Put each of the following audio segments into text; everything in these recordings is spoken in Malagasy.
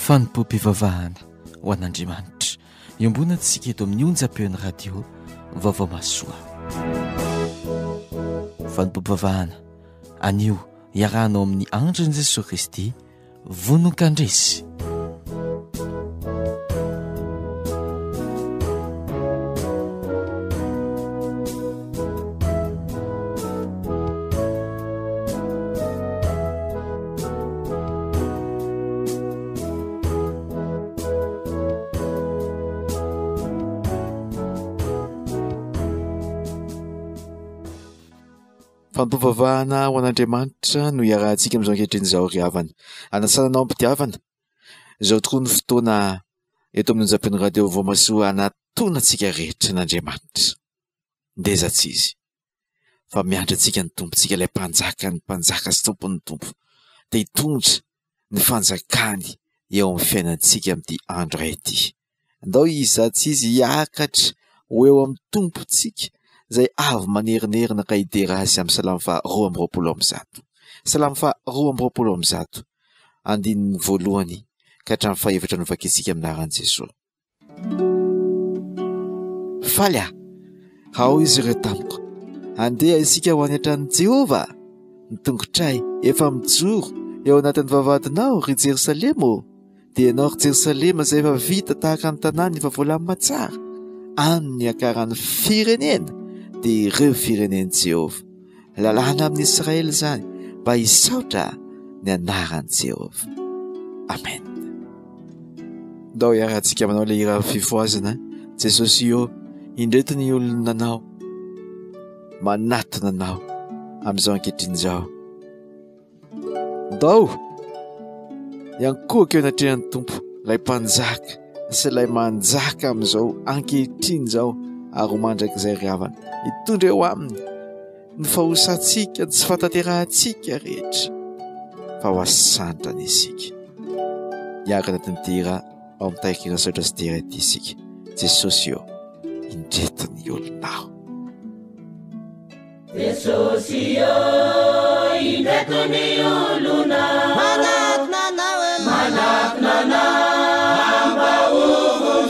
Fanompom-pivavahana ho an'Andriamanitra iombonantsika eto amin'ny onjam-peon'ny radio vaovao masoa. Fanompom-pivavahana anio iarahanao amin'ny andron'i Jesosy Kristy vonon-kandresy. Fanompom-pivavahana ho an'Andriamanitra no iarahantsika amin'izao ankehitriny ry havana. Anasananao am-pitiavana izao tokoa ny fotoana eto amin'ny onjam-peon'ny radio vaovao masoa anatoana antsika rehetra n'Andriamanitra. Ndezatra izy fa miandry antsika ny tompontsika, ilay mpanjaka ny mpanjaka sy tompon'ny tompo, dia hitondra ny fanjakany eo amin'ny fiainantsika amin'ity andro iray ity. Andao izatsy izy hiakatra ho eo amin'ny tompontsika izay avy manerinerina ka hiderazy amin'ny salamo fa 2:20. Salamo fa 2:20 andininy voalohany ka hatramin'ny fahaefatra novakitsika aminaran'i Jesosy. Faly ao izy ireo tamiko, andeha isika ho any an-tran'i Jehova. Ny tongotray efa mijoro eo anatin'ny vavahadinao ry Jerosalema, dia ianao ry Jerosalema izay efa vita tahaka ny tanàna efa voalamina tsara, any akaran'ny firenena dia ireo firenen'i Jehova. Lalàna amin'ny Israely izany mba hisaotra ny anaran'i Jehova. Amen. Ndao iarahantsika manao ilay hira fifoazana. Jesosy io indreto ny olona anao, manatona anao amin'izao ankehitriny izao. Ndao iankohaka eo anatrehan'ny Tompo ilay mpanjaka sy ilay manjaka amin'izao ankehitriny izao, ary ho mandrakizay ry havana hitondra eo aminy ny fahosantsika, ny tsy fahatanterahantsika rehetra, fa ho asandra ny isika. Hiaraka anatin'ny tira ao amin'ny tahirin saotra sy tira ity isika. Jesosy io indreto ny olonao. Jesosy io indreto ny olonao, manakina anao, manakina anao mba ho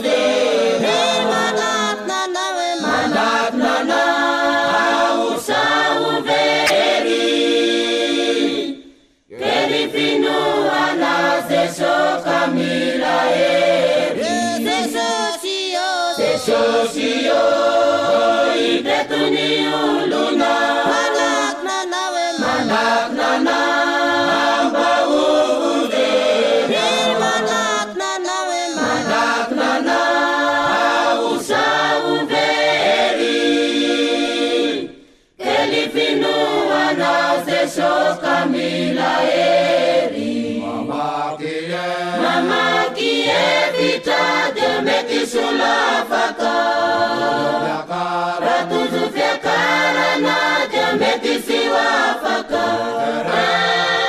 very, manakina anao, manakina anao ho saho very, kely finoana Jesosy ka mila hery. Jesosy io indreto ny olonao, manakina anao, manakina anao mba ho very, manakina anao, manakina anao ho saho very, kely finoana Jesosy ka mila hery. Mamaky evitra dia mety solafaka, ratozo fiakarana dia mety sy ho afaka.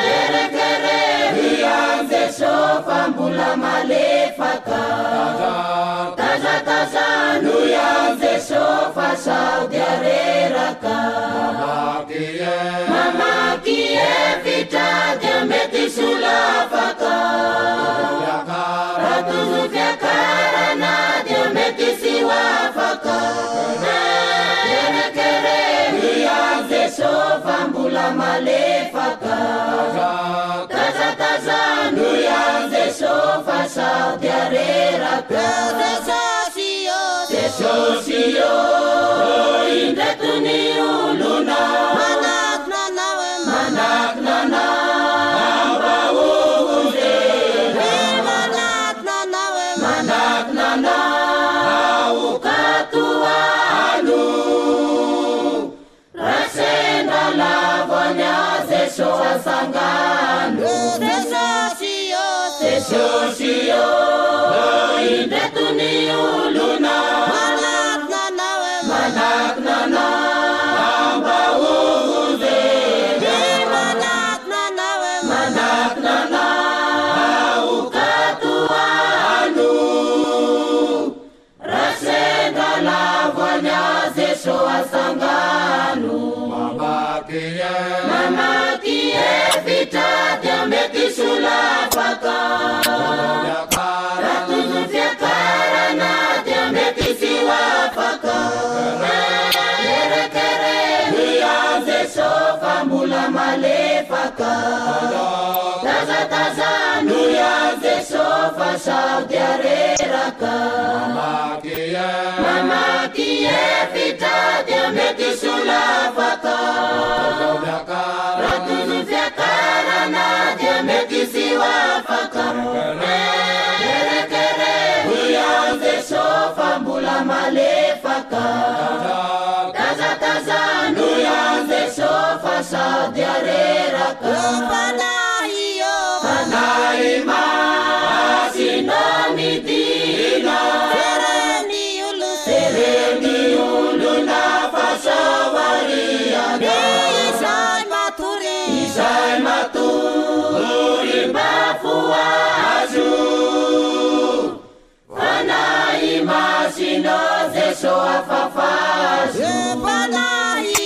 Kerekerery an Jesosy fa mbola malefaka, tazatazano an Jesosy fa sao dia reraka. Mamaky evitra dia mety solafaka, ratozo fiakarana dia mety sy ho afaka. Kerekerery an Jesosy fa mbola malefaka, tazatazano an Jesosy fa sao dia reraka. Jesosy io indreto ny olonao, manakina anao, manakina anao mba ho very, manakina anao, manakina anao ho katoano, rasena lavany a Jesosy asangano. Jesosy io indreto ny olonao, manakina anao, manakina anao mba ho very, manakina anao, manakina anao ho katoano, rasena lavany a Jesosy asangano. Mamaky fitady mety solafaka ratozo fiakarana dia mety sy afaka kerekere nianze sofa mbola malefaka tazataza nianze sofa Saudi areraka mamakie fitady mety solafaka ratozo fiakarana dia mety sy afaka kerekere nianze sofa mbola malefaka tazataza nianze sofa Saudi areraka fanahy masinamidina sereny olona fasavariana izay matory mafoazo fanahy masina zay so afafazo fanahy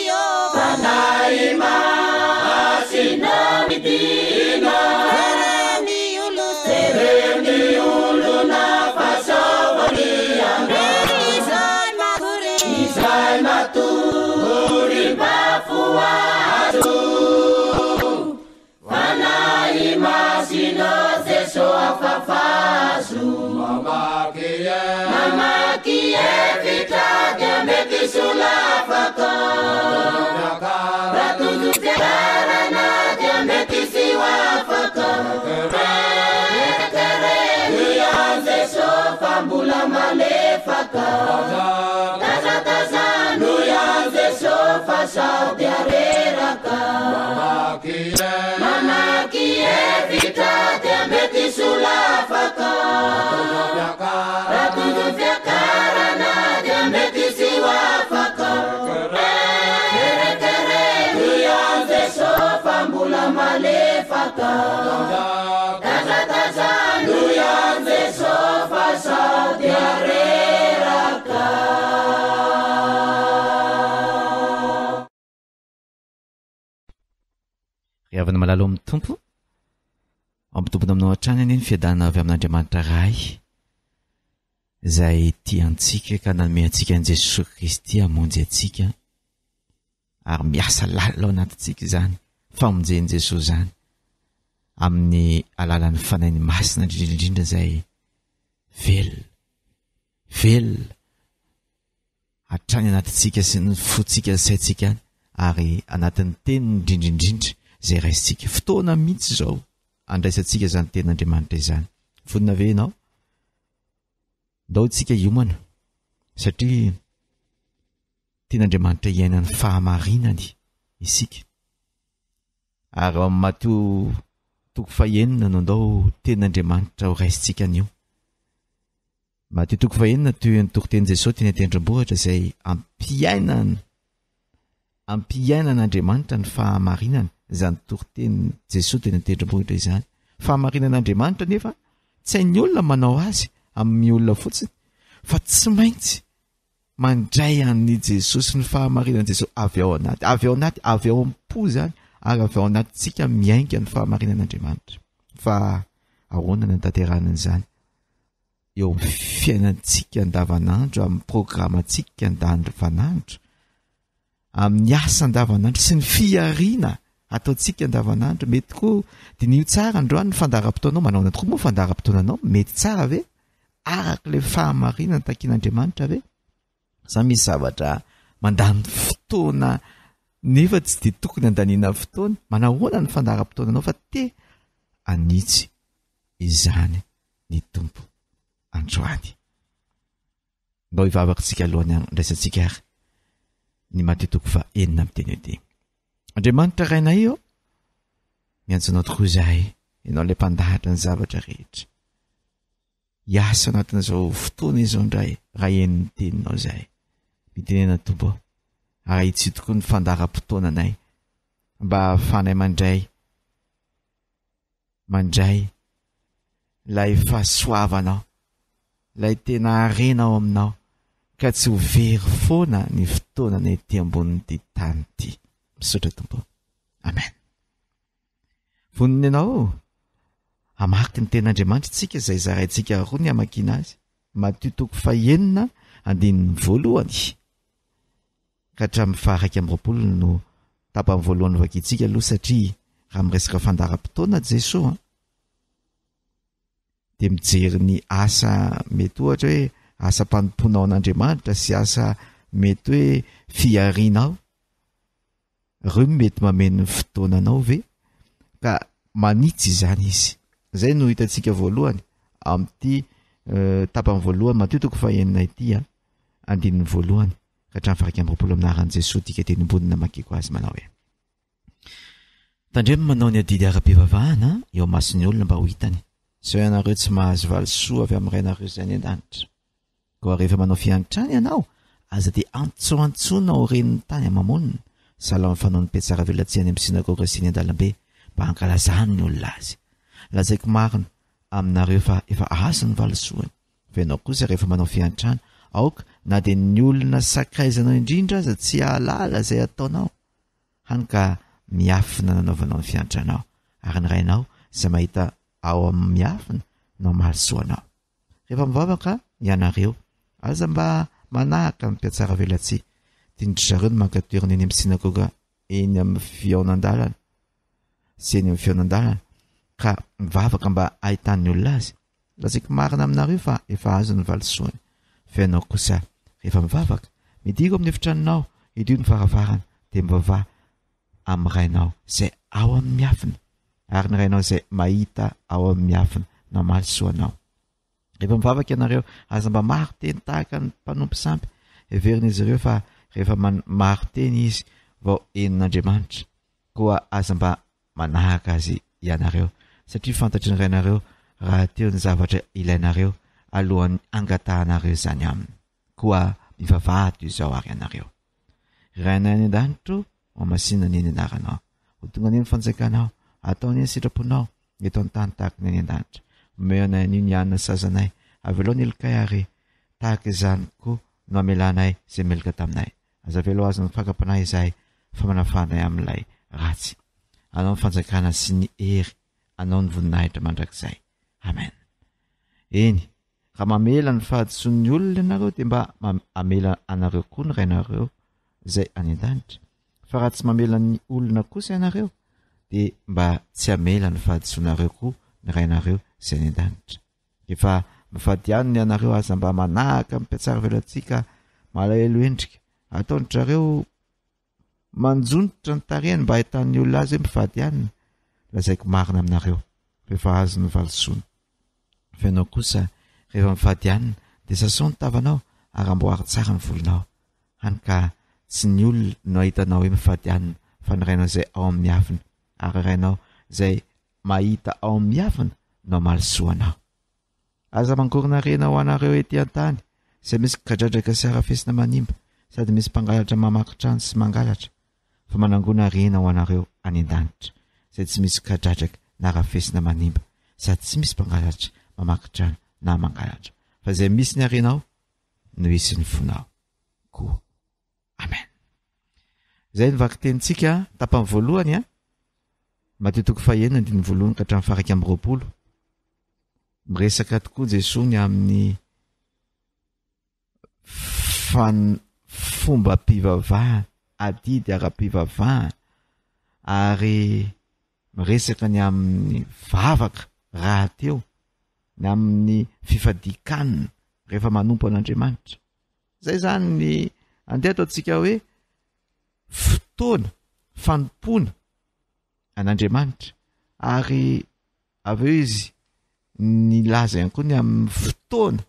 masinamidina sereny olona fasavariana izay matory mafoazo fanahy masina zay so afafazo mamakie fitady mety solafaka ratozo fiakarana dia mety sy afaka kerekere nianze sofa mbola malefaka tazataza nianze sofa Saudi areraka mamakie fitady mety solafaka ratozo fiakarana dia mety sy afaka kerekere nianze sofa mbola malefaka tazataza nianze sofa Saudi areraka riavana malalo amin'ny tompo ampitompona aminao an-trany any ny fiadanana avy amin'Andriamanitra ray izay tiantsika ka nanome antsika an' Jesosy Kristy hamonjy antsika ary miasa lalao anatintsika izany famonjeny Jesosy izany amin'ny alalan'ny fanainy masina indrindrindrindra izay velona hatrany anatintsika sy ny fotsika sy saintsika ary anatin'ny teniny indrindrindrindra izay raisitsika fotoana mihitsy izao andraisantsika izany tenin'Andriamanitra izany vonina ve ianao ndao itsika iomana satria tenin'Andriamanitra iainany fahamarinany isika ary ao amin'ny Mateo 9 no ndao tenin'Andriamanitra ho raisitsika anio Mateo 9 toy ny toroteny Jesosy teny tendrombohitra izay ampiainan'Andriamanitra ny fahamarinana izany toroteny Jesosy teny tendrombohitra izany fahamarinan'Andriamanitra nefa tsy hain'ny olona manao azy amin'ny olona fotsiny fa tsy maintsy mandray an'i Jesosy ny fahamarinan'i Jesosy avy ao am-po zany ary avy ao anatintsika miainga ny fahamarinan'Andriamanitra fa ahoana ny tanteranana izany eo amin'ny fiainantsika andavanandro amin'ny programantsika andavanandro amin'ny asa andavanandro sy ny fiariana ataontsika andavanandro mety koa dinio tsara androany ny fandaharam-potoanao manao tokoa moa fandaharam-potoananao mety tsara ve araka le fahamarinana takian'Andriamanitra ve sa misy zavatra mandany fotoana nefa tsy dia tokony andaniana fotoana manahoana ny fandaharam-potoananao fa te anitsy izany ny tompo androany mbao hivavakantsika alohan'ny andraisantsika ary ny Mateo 9 amin'ny teny Andriamanitra rainay io miantso tokoa izahay ianao ilay mpandahatra ny zavatra rehetra hiasa anatin'izao fotoana izao indray raha eniny teninao izahay mitenena tompo ary itsy tokoa ny fandaharam-potoananay mba ahafahanay mandray lay fahasoavanao lay tena arenao aminao ka tsy ho very foana ny fotoananay ety ambonin'ity tany ity misaotra tompo amen voniny ianao amaky ny ten'Andriamanitra tsika izay zaraintsika roa ny amakina azy. Matio 9:1 ka hatramin'ny 12 no tapany voalohany vakitsika aloha satria raha miresaka fandaram-potoana Jesosy dia mijery ny asa mety ohatra hoe asa mpanomponao an'Andriamanitra sy asa mety hoe fiarinao. Reo mety mameno ny fotoananao ve? Ka manitsy izany izy. Zay no hitantsika voalohany amin'ity tapany voalohany Matio 9:1 andininy voalohany ka hatramin'ny 12 aminaran'i Jesosy tika tenimbonina makiko azy manao hoe: tandremo manao ny adidy ara-pivavahana eo masony olona mba ho hitany. Sao ianareo tsy mahazo valisoa avy amin'ny rainareo izay any an-danitra. Koa rehefa manao fiantrany ianao, aza dia antsoantsona ao reniny tany amamonina, salao amin'ny fanaon'ny petsara velatsy any amin'ny sinagoga sy ny an-dalambe mba hankalazany ny olona azy. Lazaiko marina aminareo fa efa azo ny valisoany. Fa ianao kosa rehefa manao fiantrany, aoka na dia ny olona sakaizanao indrindra aza tsy hahalala izay ataonao, hany ka miafina nanaovanao ny fiantranao, ary ny rainao izay mahita ao amin'ny miafina no mahalisoanao. Rehefa mivavaka ianareo, aza mba manahaka ny piatsara velatsy. Tindry zareo no mankatoerana eny amin'ny sinagoga eny amin'ny fiaonan-dalana sy eny amin'ny fiaonan-dalana ka mivavaka mba ahitany olona azy. Lazaiko marina aminareo fa efa azo ny valisoany. Fa ianao kosa rehefa mivavaka, midiko amin'ny efitranonao, idio ny varavarana, dia mivavaha amin'ny rainao izay ao amin'ny miafina, ary ny rainao izay mahita ao amin'ny miafina no mahalisoanao. Rehefa mivavaka ianareo, aza mba maro teny tahaka ny mpanompo sampy. Everin'izy ireo fa rehefa maro teny izy vao enin'Andriamanitra, koa aza mba manahaka azy ianareo, satria fantatry ny rainareo raha teo ny zavatra ilainareo alohan'ny angatahanareo izany aminy. Koa mivavaha toy izao ary ianareo. Rainay any an-danitro, mamasina ny eny anaranao, ho tonga ny eny fanjakanao, ataony eny sitraponao, eto an-tany tahaka ny any an-danitra. Meonay an'io ny anina sazanay, avy aloha ny elikay ary tahaka izany koa no amelanay izay melaka taminay. Aza velo azo ny fakapanay izay fa manafanay amin'ilay ratsy. Anao ny fanjakana sy ny hery, anao ny voninahitra mandrakizay. Amen. Eny, raha mamela ny fahadisoan'ny olona ianareo dia mba amela anareo koa ny rainareo izay any an-danitra. Fa raha tsy mamela ny olona kosa ianareo dia mba tsy amela ny fahadisoanareo koa ny rainareo izay any an-danitra. Efa mifadianiny ianareo aza mba manahaka mipiatsara velantsika malahelo endrika. Ataony zareo manjonitra ny tarehany mba hahitan'ny olona azy hoe mifadianina. Lazaiko marina aminareo fa efa azo ny valisoana. Fa ianao kosa rehefa mifadianina dia sasao ny tavanao ary amboary tsara ny volonao, hany ka tsy ny olona no ahitanao hoe mifadianina fa ny rainao izay ao amin'ny miafina, ary rainao izay mahita ao amin'ny miafina no mahalisoanao. Aza mangorona rena ho anareo ety an-tany izay misy kadradraka sy arafesina manimba, sady misy mpangalatra mamaky trano sy mangalatra, fa manangona rena ho anareo any an-danitra izay tsy misy kadradraka na arafesina manimba, sady tsy misy mpangalatra mamaky trano na mangalatra, fa izay misy ny arenao no hisy ny fonao koa. Amen. Izay ny vaky tenintsika tapany voalohany Matio 9:1 ka hatramin'ny 12. Miresaka tokoa Jesosy ny amin'ny fomba mpivavahana, adidy ara-pivavahana, ary miresaka ny amin'ny vavaka raha teo, ny amin'ny fifadikanina rehefa manompo an'Andriamanitra. Zay zany ny andeha ataontsika hoe fotoana fanompona an'Andriamanitra, ary avy eo izy ny laza ihany koa ny amin'ny fotoana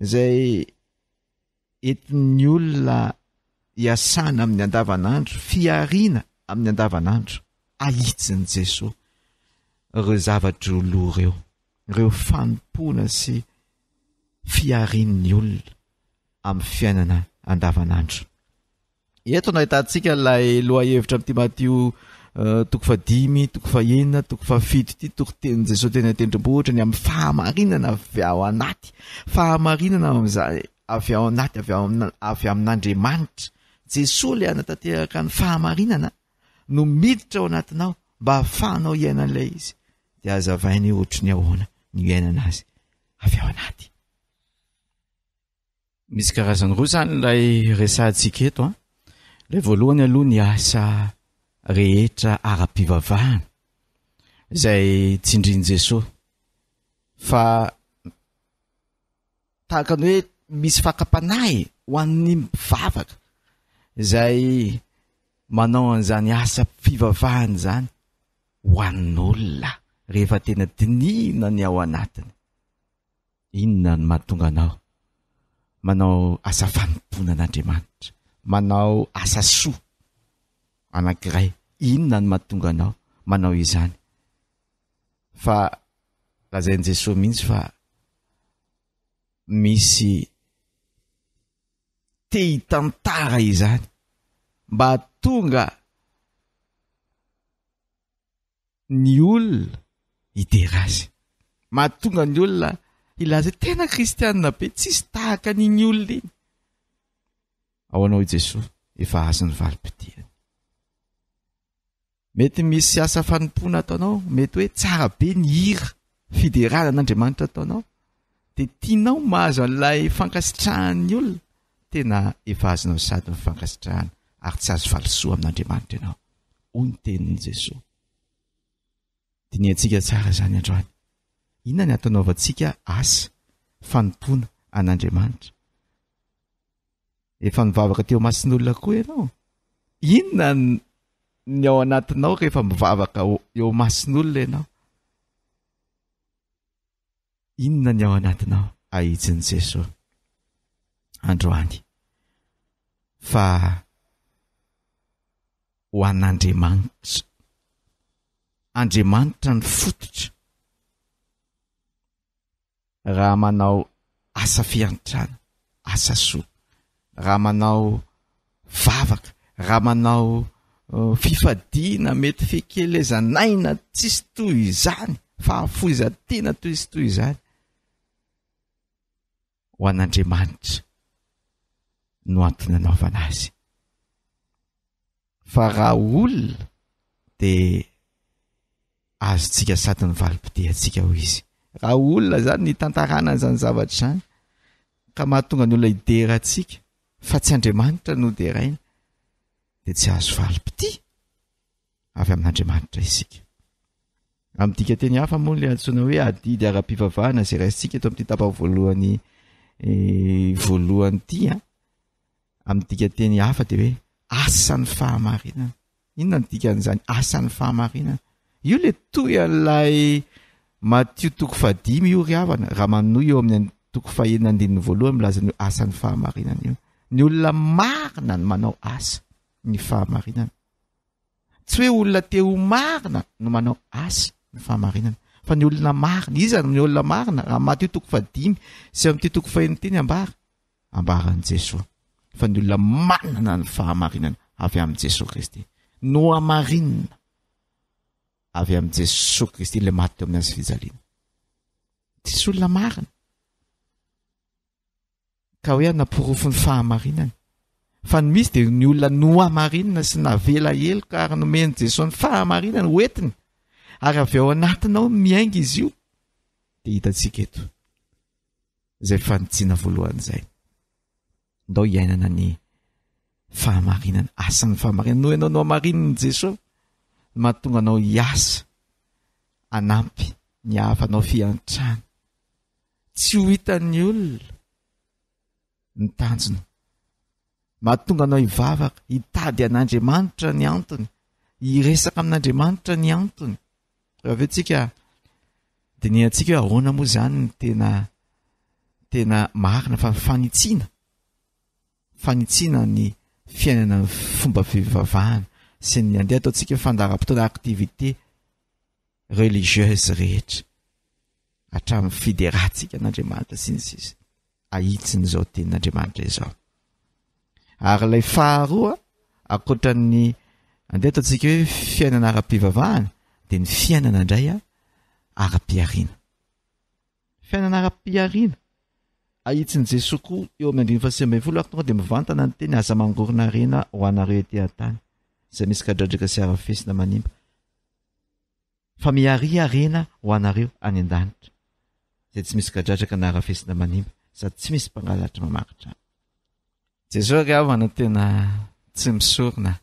izay entin'ny olona hiasana amin'ny andavanandro, fiariana amin'ny andavanandro, ahitsiny Jesosy ireo zavatra oloa ireo fanompona sy fiarian'ny olona amin'ny fiainana andavanandro. Eto no ahitantsika ilay lohahevitra amin'ity Matio 5:1-7 ty toriteny Jesosy teny an-tendrombohitra ny amin'ny fahamarinana avy ao anaty, fahamarinana amin'izay avy ao anaty avy amin'Andriamanitra. Jesosy le anatanteraka ny fahamarinana no miditra ao anatinao mba ahafahanao iainan'ilay izy dia azavainy ohatry ny ahoana ny iainana azy avy ao anaty. Misy karazany roa zany ilay resantsika eto a. Ilay voalohany aloha ny asa rehetra ara-pivavahana izay tsindrian Jesosy fa tahaka ny hoe misy fakapanahy ho an'ny mivavaka izay manao an'izany asa fivavahana zany ho an'olona rehefa tena dinina ny ao anatiny. Inona ny mahatonga anao manao asa fanompoana an'Andriamanitra, manao asa soa anankiray? Inona ny mahatonga anao manao izany? Fa lazain'i Jesosy mihitsy fa misy te hitantara izany mba hatonga ny olona hiderazy, mahatonga ny olona ilaza tena kristianina be, tsisy tahaka n'iny olona iny. Ao anao i Jesosy efa azo ny valim-potiany. Mety misy asa fanompoana ataonao, mety hoe tsara be ny hira fiderana an'Andriamanitra ataonao, dia tianao mahazo an'ilay fankasitrahan'ny olona, tena efa azonao sady ny fankasitrahana ary tsy azo valisoa amin'Andriamanitra ianao. Hoy ny tenin'i Jesosy. Diniantsika tsara zany androany. Inona ny atanaovantsika asa fanompoana an'Andriamanitra? Efa mivavaka teo mason'olona koa ianao. Inona ny ao anatinao rehefa mivavaka eo mason'olona ianao? Inona ny ao anatinao? Ahitsiny Jesosy androany fa ho an'Andriamanitra, Andriamanitra ny fototra. Raha manao asa fiantrana, asa soa, raha manao vavaka, raha manao fifadiana mety fekelezanaina tsisy toy izany, fahafoizatiana tsisy toy izany, ho an'Andriamanitra no antony anaovana azy. Fa raha olona dia azontsika sady ny valim-potehantsika ho izy. Raha olona zany ny tantarana zany zavatra zany ka mahatonga ny olona hideratsika fa tsy Andriamanitra no deraina, dia tsy azo valim-potia avy amin'Andriamanitra isika. Amin'ny dika teny hafa moa ilay antsoina hoe adidy ara-pivavahana izay raisitsika eto amin'ny tapa voalohany ity a. Amin'ny dika teny hafa dia hoe asan'ny fahamarinana. Inona ny dikan'izany asan'ny fahamarinana? Io le toy an'ilay Matthieu 5 io ry havana, raha manohy eo amin'ny 5:1 milaza ny asan'ny fahamarinana io. Ny olona marina no manao asa ny fahamarinana. Tsy hoe olona te ho marina no manao asa ny fahamarinana, fa ny olona marina. Iza ny olona marina? Raha Matthieu 5 sy amin'ny 1 teny ambaran'i Jesosy. Fa ny olona manana ny fahamarinana avy amin'i Jesosy Kristy. No amarinina avy amin'i Jesosy Kristy ilay maty teo amin'ny azy fijaliana. Tsisy olona marina ka hoe naporofo ny fahamarinana. Fa ny misy dia ny olona no amarinina sy navela heloka ary nomeny Jesosy ny fahamarinana hoentiny, ary avy ao anatinao miainga izy io. Dia hitantsika eto izay fanitsiana voalohan'izay, ndao hiainana ny fahamarinana, asan'ny fahamarinana. No ianao no amarinina Jesosy, mahatonga anao hiasa anampy ny hafanao fiantrana, tsy ho hitan'ny olona ny tanjona, mahatonga anao hivavaka, hitady an'Andriamanitra ny antony, hiresaka amin'Andriamanitra ny antony. Raventsika diniantsika hoe ahoana moa zany ny tena marina fa fanitsiana ny fiainana ny fomba fivavahana sy ny andeha ataontsika fandaharam-potoana activité religieuse rehetra hatramin'ny fideratsika n'Andriamanitra sy ny sisa. Ahitsiny izao tenin'Andriamanitra izao. Ary ilay faharoa, akoatran'ny andeha ataontsika hoe fiainana ara-pivavahana, dia ny fiainana indray ara-piariana. Fiainana ara-piariana ahitsiny Jesosy koa eo amin'ny 1:20 ary tonga dia mivantana ny teny aza mangorona rena ho anareo etỳ an-tany, izay misy kadradraka sy arafesina manimba. fa miariarena ho anareo any an-danitra zay tsy misy gadradraka narafesina manimba sady tsy misy mpangalatra mamakitra jesosy ry avana tena tsy misorona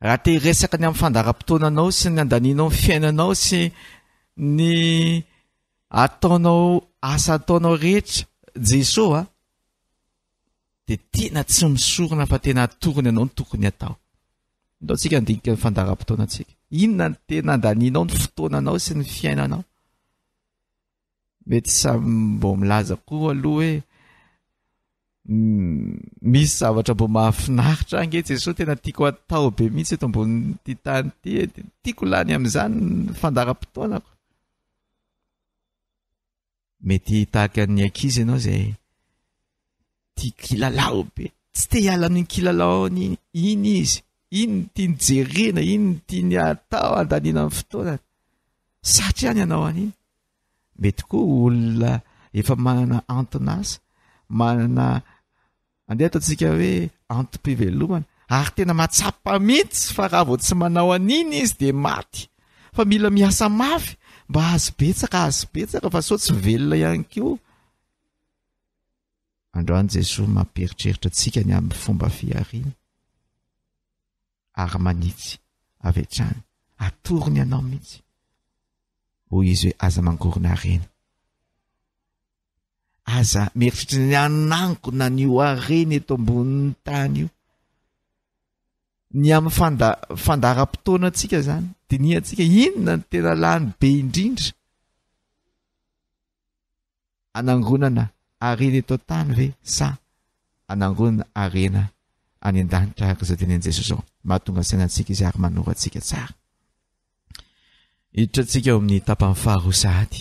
raha te resaka ny amin'ny fandaram-potoananao sy ny andanianao ny fiainanao sy ny ataonao asa ataonao rehetra jesosy dia tena tsy misorona fa tena atorony ianao ny tokony atao ndao tsika andinika ny fandaram-potoanantsika inona ny tena andanianao ny fotoananao sy ny fiainanao mety samy mbo milaza koa aloha hoe misy zavatra mbo mahafinaritra ange jesosy tena tiako atao be mihitsy eto ambony ty tany ty tiako lany amin'izany ny fandaram-potoanako mety tahaka ny ankizy ianao zay tia kilalao be tsy te hiala amin'ny kilalaony iny izy iny tia nijerena iny tia ny atao andaniana amin'ny fotoana satria any ianao an'iny mety koa olona efa manana antonasa manana andeha ataontsika hoe antom-pivelomana ary tena matsapa mihitsy fa raha vao tsy manao an'iny izy dia maty fa mila miasa mafy mba azo betsaka fa sao tsy velona ihany koa androany jesosy mamperitreritra antsika ny amin'ny fomba fiariana ary manitsy avy hatrany atorony ianao mihitsy hoy izy hoe aza mangorona arena aza meritritra ny ananko na ny ho arena eto ambonin'ny tany io ny amin'ny fandaram-potoana antsika zany diniantsika inona ny tena lany be indrindra anangonana arena eto tany ve sa anangonana arena any an-danitra araka izao tenen'i jesosy zao mahatonga sainantsika izy ary manoro antsika tsara hiditra antsika eo amin'ny tapany faharoa sahady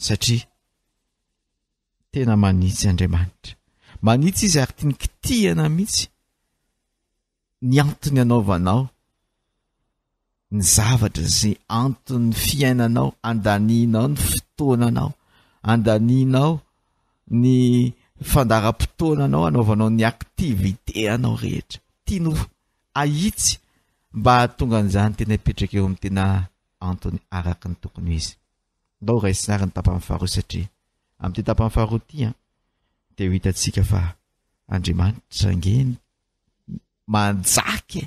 satria tena manitsy Andriamanitra manitsy izy ary tia nikitihana mihitsy ny antony anaovanao ny zavatra zay antony fiainanao andanianao ny fotoananao andanianao ny fandaram-potoananao anaovanao ny aktivité anao rehetra tiano ahitsy mba hahatonga an'izany tena hipetraka eo amin'ny tena antony araka ny tokony izy ndao raisina ny tapany faharoa satria amin'ny tapany faharoa ty dia ho hitantsika fa Andriamanitra ngeny manjaka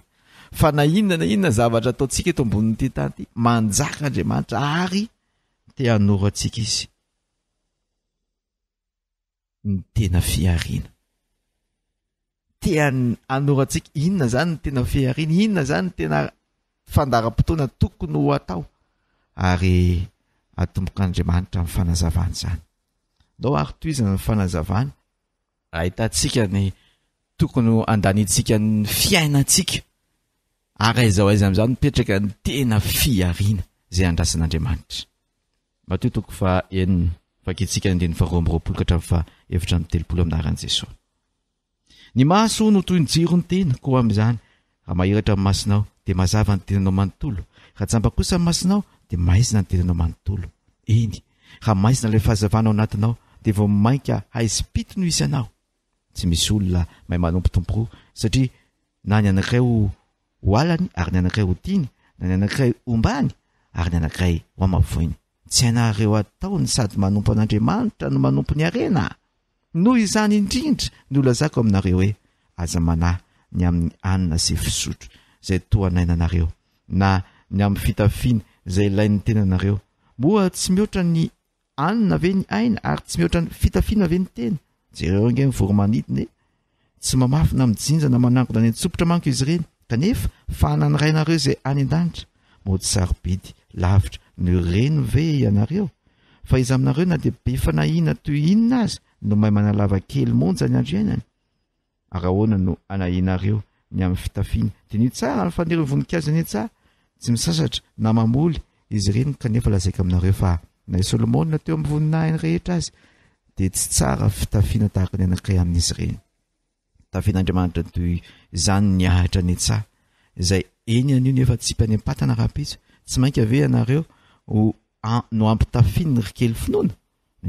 fa na inona zavatra ataontsika eto ambonin'ity tany ity manjaka Andriamanitra ary te hanoro antsika izy ny tena fiariana te hanoro antsika inona zany ny tena fiariana inona zany ny tena fandaram-potoana tokony ho atao ary atombok'Andriamanitra amin'ny fanazavana zany ndao ary toizana ny fanazavana ahitantsika ny tokony andanitsika ny fiainantsika ary aizao aiza amin'izany mipetraka ny tena fiariana zay andrasan'Andriamanitra matotoko fa enina fakitsika andiny faharoa amby roapolo ka hatramin'ny fahaefatra amby telopolo amin'ny anaran'i Jesosy ny maso no toy ny jiro ny tena koa amin'izany raha mahiratra amin'ny masonao dia mazava ny tenanao manontolo raha tsamba kosa amin'ny masonao dia maizina ny tenanao manontolo eny raha maizina ilay fahazavana ao anatinao dia vao mainka haispito no isy anao tsy misy olona mahay manompo tompo satria na ny anankiray ho alany ary ny anankiray ho tiany na ny anankiray ombany ary ny anankiray ho amavoiny tsy hainareo ataony sady manompo an'Andriamanitra no manompo ny arena noho izany indrindra ny olazako aminareo hoe aza manahy ny amin'ny anina sy fisotro zay toanainanareo na ny amin'ny fitafiana zay ilain'ny tenanareo moa tsy mihoatra ny anina ve ny aina ary tsy mihoatra ny fitafiana ve ny tena jereo nge mivoromanidiny tsy mamafina mijinjana manangona ny antsopotra manko izy ireny kanefa fanany rainareo zay any an-danitra mody sarobidy lavitra ny reny ve ianareo fa izy aminareo na dia be fanahina toy inona azy no mahay manalava kely monja ny andro iainany ary ahoana no anahinareo ny amin'ny fitafiana dia ny tsara ny faniriny voninkazo ny tsara tsy misasatra na mamoly izy ireny kanefa lazaika aminareo fa na i Solomona teo amin'ny voninahiny rehetra azy dia tsy tsara fitafiana tahaka ny anankiray amin'izy ireny tafian'Andriamanitra toy izany ny ahitra ny tsara izay eny an'io nefa tsy mpany am-patana rahampitso tsy mainka ave ianareo no ampitafiany ry kely finoana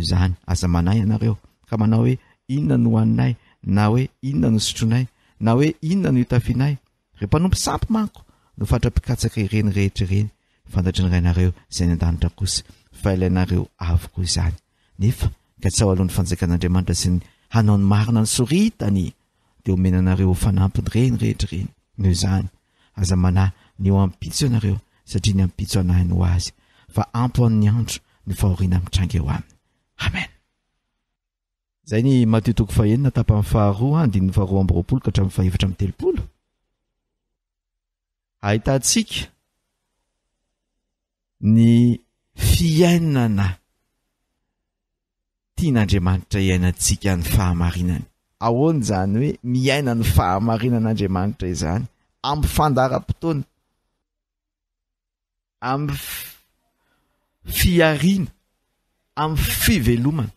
izany aza manahy ianareo ka manao hoe inona no hoaninay na hoe inona no sotronay na hoe inona no hitafianay ry mpanompo sampy manko no fatra-pikatsaka ireny rehetra ireny fantatry ny rainareo izay ny an-danitra kosa fa ilainareo avokoa izany nefa katsao alohan'ny fanjakan'Andriamanitra sy ny hanao ny marina ny soritany dia omenanareo fanampiny reny rehetra reny noho izany aza manahy ny eo ampitso ianareo satria ny ampitso anahy no azy fa ampo amin'ny andro ny fahoriana mitranga eo aminy amen. Zay ny Matthieu toko fahenina tapany faharoa andininy faharoa amby roapolo ka hatramin'ny fahaefatra amby telopolo. Ahitantsika ny fiainana tian'Andriamanitra iainantsika ny fahamarinany. Ahoana zany hoe miaina ny fahamarinan'Andriamanitra izany amin'ny fandaharam-potoana, amin'ny fiariana, amin'ny fivelomana.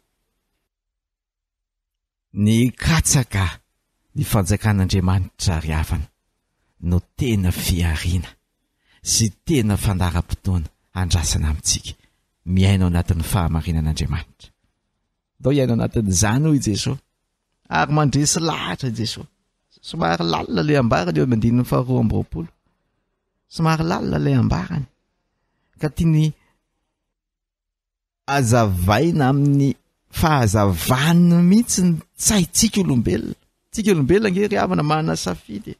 Ny katsaka ny fanjakan'Andriamanitra ry havana no tena fiariana sy tena fandaharam-potoana andrasana amintsika miaina ao anatin'ny fahamarinan'Andriamanitra. Dao iaina ao anatin'izany hoy Jesosy ary mandresy lahatra Jesosy. Somary lalina ilay ambarany eo amin'ny andininy faharoa amby roapolo. Somary lalina ilay ambarany ka tiany azavaina amin'ny fahazavana mihitsy ny tsaitsika olombelona. Tsika olombelona nge ry havana manana safidy.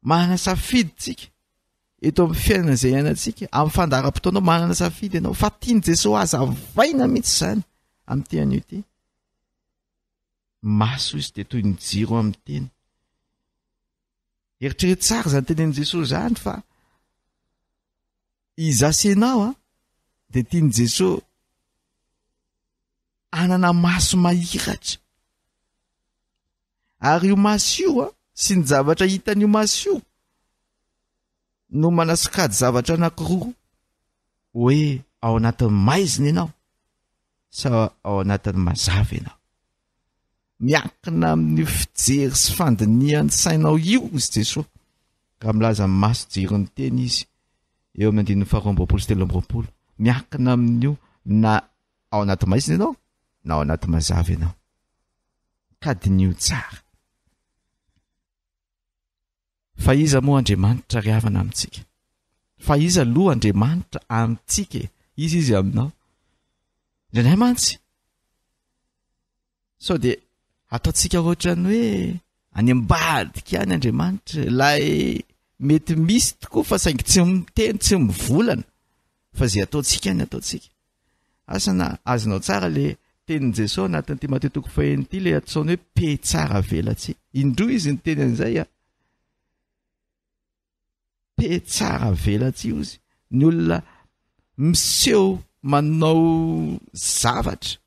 Manana safidy tsika. Eto amin'ny fiainana izay iainantsika amin'ny fandaharam-potoana manana safidy ianao fa tiany Jesosy azavaina mihitsy izany amin'ny tean'io ity. Maso izy dia toy ny jiro amin'ny teny. Eritrereto tsara izany tenen'i Jesosy izany fa izasenao dia tiany Jesosy anana maso mahiratra. Ary io maso io sy ny zavatra hitan'io maso io no manasokajy zavatra anankiroa hoe ao anatin'ny maizina ianao sa ao anatin'ny mazava ianao. Miankina amin'ny fijery sy fandinihan'ny sainao io izy Jesosy. Raha milaza amin'ny maso jirony teny izy eo amin'ny andininy faharoa amby roapolo sy telo amby roapolo. Miankina amin'io na ao anatin'ny maizina ianao na ao anatin'ny mazava ianao. Kadin'io tsara. Fa iza moa Andriamanitra ry havana amintsika? Fa iza aloha Andriamanitra amintsika? Izy aminao. Indray mantsy. So dia ataontsika ohatrany hoe any ambadika any Andriamanitra ilay mety misy tokoa fa saingy tsy miteny tsy mivolana fa zay ataontsika any ataontsika. Asana azonao tsara le tenin' Jesosy anatin'ity Matthieu toko fahenina ity le atsaony hoe pe tsara velatsy. Indroa izy ny teny an'izay pe tsara velatsy izy. Ny olona miseho manao zavatra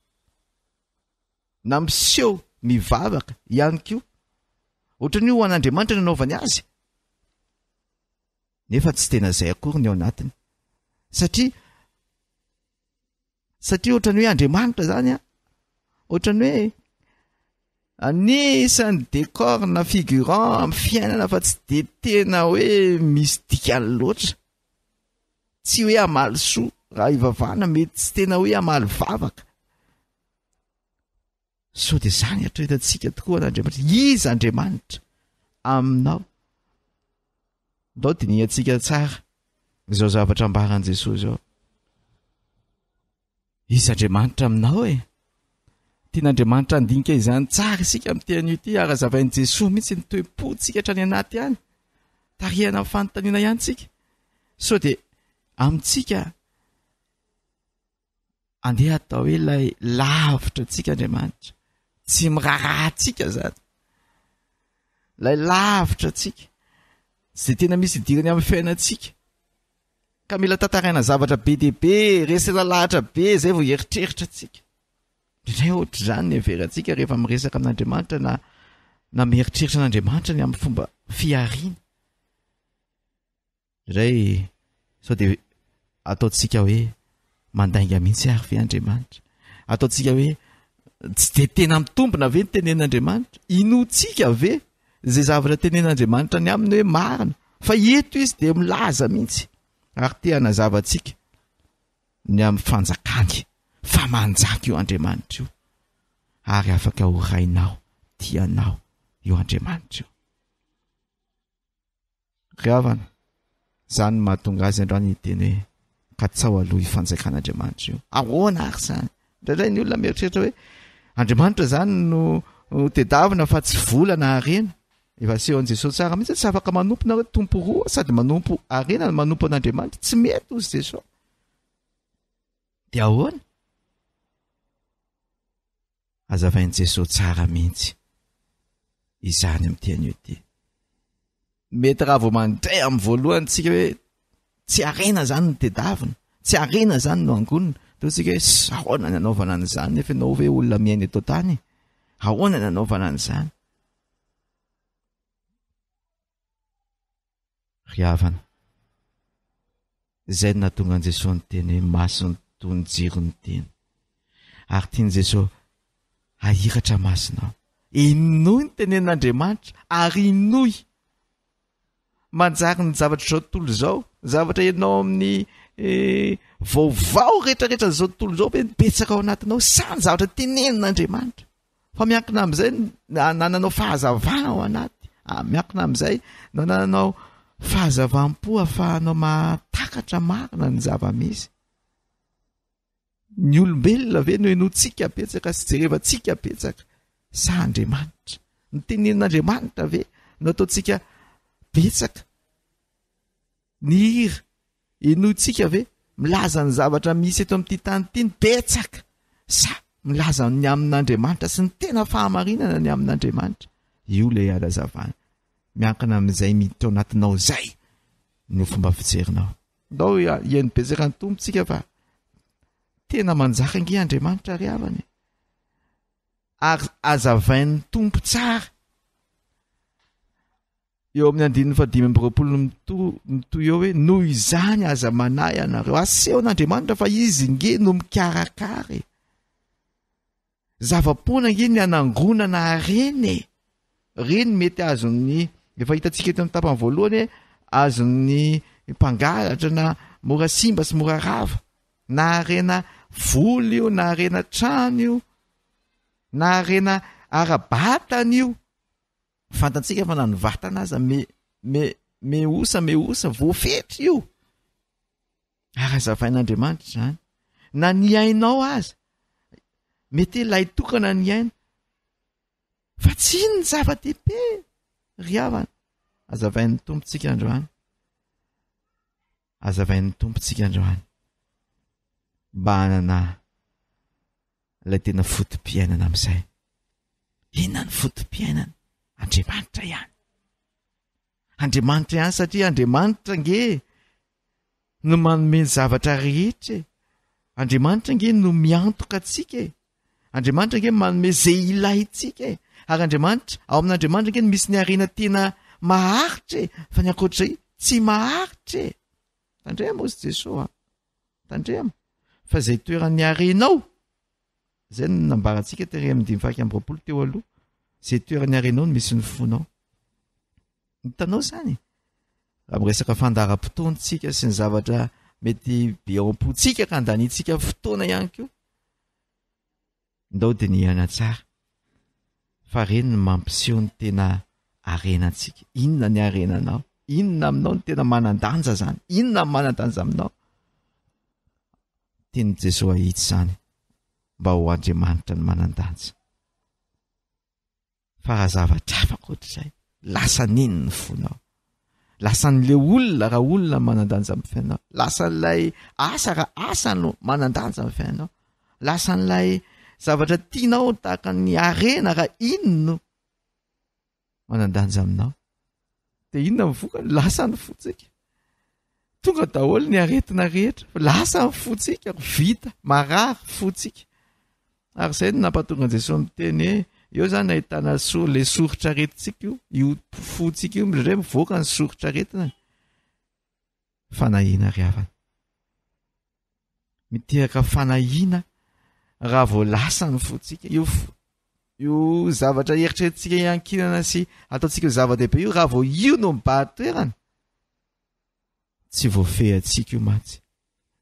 na miseho mivavaka ihany koa ohatrany ho an'Andriamanitra ny anaovany azy nefa tsy tena izay akory ny ao anatiny satria ohatrany hoe Andriamanitra zany ohatrany hoe anisany décor na figurant amin'ny fiainana fa tsy de tena hoe misy dikany loatra. Tsy hoe amaly soa raha ivavana mety tsy tena hoe amaly vavaka. So dia zany atretantsika tokoa an'Andriamanitra. Iza Andriamanitra aminao? Ndao diniantsika tsara izao zavatra ambaran'i Jesosy zao. Iza Andriamanitra aminao e? Tian'Andriamanitra andinika izany tsara isika amin'ny tean'io ity ary azavain'i Jesosy mihitsy ny toe-pontsika hatrany anaty any. Tarihana amin'ny fanontaniana ihany tsika. So dia amintsika andeha atao hoe ilay lavitra tsika Andriamanitra. Tsy mirarahantsika zany. Ilay lavitra tsika. Zay tena misy idirany amin'ny fiainantsika. Ka mila tantaraina zavatra be dia be, resena lahatra be zay vao eritreritra tsika. Indray ohatra izany ny heverantsika rehefa miresaka amin'Andriamanitra na mieritreritra an'Andriamanitra ny amin'ny fomba fiariana. Indray sao dia ataontsika hoe mandainga mihitsy ary ve Andriamanitra. Ataontsika hoe tsy de tena mitombona ve ny tenen'Andriamanitra? Inotsika ve zay zavatra tenen'Andriamanitra ny aminy hoe marina? Fa eto izy dia milaza mihitsy ary te hanazavatsika ny amin'ny fanjakany fa manjaka io Andriamanitra io ary afaka ho rainao tianao io Andriamanitra io. Ry havana, zany mahatonga azy androany iteny hoe ka tsao aloha ifanjakan'Andriamanitra io ahoana ary zany ndraindray ny olona mieritreritra hoe Andriamanitra zany no tedavina fa tsy volana arena efa sehoan'i Jesosy tsara mihitsy tsy afaka manompo nareo tompo roa sady manompo arena no manompo an'Andriamanitra tsy mety ozy Jesosy dia ahoana azavain'i Jesosy tsara mihitsy izany amin'ity ity mety raha vao mandray amin'ny voalohany tsika hoe tsy arena zany no tedavina tsy arena zany no angonina dia tsika hoe ahoana ny anaovana an'izany nefa ianao hoe olona miaina eto tany ahoana ny anaovana an'izany ry havana izay nahatonga an'i Jesosy ny teny hoe masony toy ny jiro ny teny ary tiany Jesosy ahiratra masonao inoy ny tenen'Andriamanitra ary inoy manjary ny zavatra zao tontolo zao zavatra ianao amin'ny vaovao rehetrarehetra zao tontolo zao hoe betsaka ao anatinao sany zavatra tenenin'Andriamanitra fa miankina amin'izay nananao fahazavana ao anaty miankina amin'izay nananao fahazavam-po ahafahanao mahatakatra marina ny zava-misy ny olombelona ve no enotsika betsaka sy jerevantsika betsaka sa Andriamanitra ny tenenin'Andriamanitra ve no ataotsika betsaka ny hira enotsika ve milaza ny zavatra misy eto amin'ity tany ity ny betsaka sa milaza ny amin'Andriamanitra sy ny tena fahamarinana ny amin'Andriamanitra io le alazavana miankina amin'izay miditra ao anatinao zay no fomba fijerinao ndao iany betsaka ny tompontsika fa tena manjaka ange Andriamanitra ry havany ary azavain'ny tompo tsara eo amin'ny 5:20 mitoy eo hoe noho izany aza manahy anareo aseho an'Andriamanitra fa izy nge no mikarakara zava-poana nge ny anangonana reny mety azon'ny efa hitantsika eto amin'ny tapany voalohany azon'ny mpangalatra na mora simba sy mora rava na arena voly io na arena trano io na arena arabatana io fantatsika fa nany vatana aza meosa voafetra io ary azavain'Andriamanitra zany na ny ainao aza mety ilay tokana ny aina fa tsy ino ny zava-dehibe ry havana azavain'ny tompontsika androany mba hanana ilay tena fotom-piainana amin'izay inona ny fotom-piainana Andriamanitra ihany satria Andriamanitra nge no manome zavatra rehetra Andriamanitra nge no miantoka atsika Andriamanitra nge manome zay ilaitsika ary Andriamanitra ao amin'Andriamanitra nge misy ny arena tena maharitra fa ny ankoatra tsy maharitra tandrema ozy Jesosy tandrema fa zay toeran'ny arenao zay no nambarantsika tery amin'ny 5:20 teo aloha zay toeran'ny arenao no misy ny fonao hitanao zany amin'ny resaka fandaharam-potoantsika sy ny zavatra mety be am-potsika ka andanitsika fotoana ihany koa ndao dia ny ihana tsara fa reny ny mampiseho ny tena arenantsika inona ny arenanao inona aminao ny tena manandanja zany inona ny manandanja aminao teny Jesosy ahitsy zany mba ho Andriamanitra ny manandanja fa raha zavatra afaka ohatr'izay lasa niny ny fonao lasa n'le olona raha olona manandanja amin'ny fiainao lasa n'ilay asa raha asa no manandanja amin'ny fiainao lasa n'ilay zavatra tianao tahaka ny arena raha inona manandanja aminao dia inona mivokany lasa ny fotsika tonga daholo ny aretina rehetra lasa ny fotsika vita marary fotsika ary izay no nampatonga Jesosy miteny hoe eo zany ahitana le soritra aretintsika io fotsika io indray mivoaka ny soritra aretina fanahiana ry havana miteraka fanahiana raha vao lasa ny fotsika io zavatra eritreretintsika iankinana sy ataontsika zava-dehibe io raha vao io no mibahatoerana tsy voafehy atsika io matsy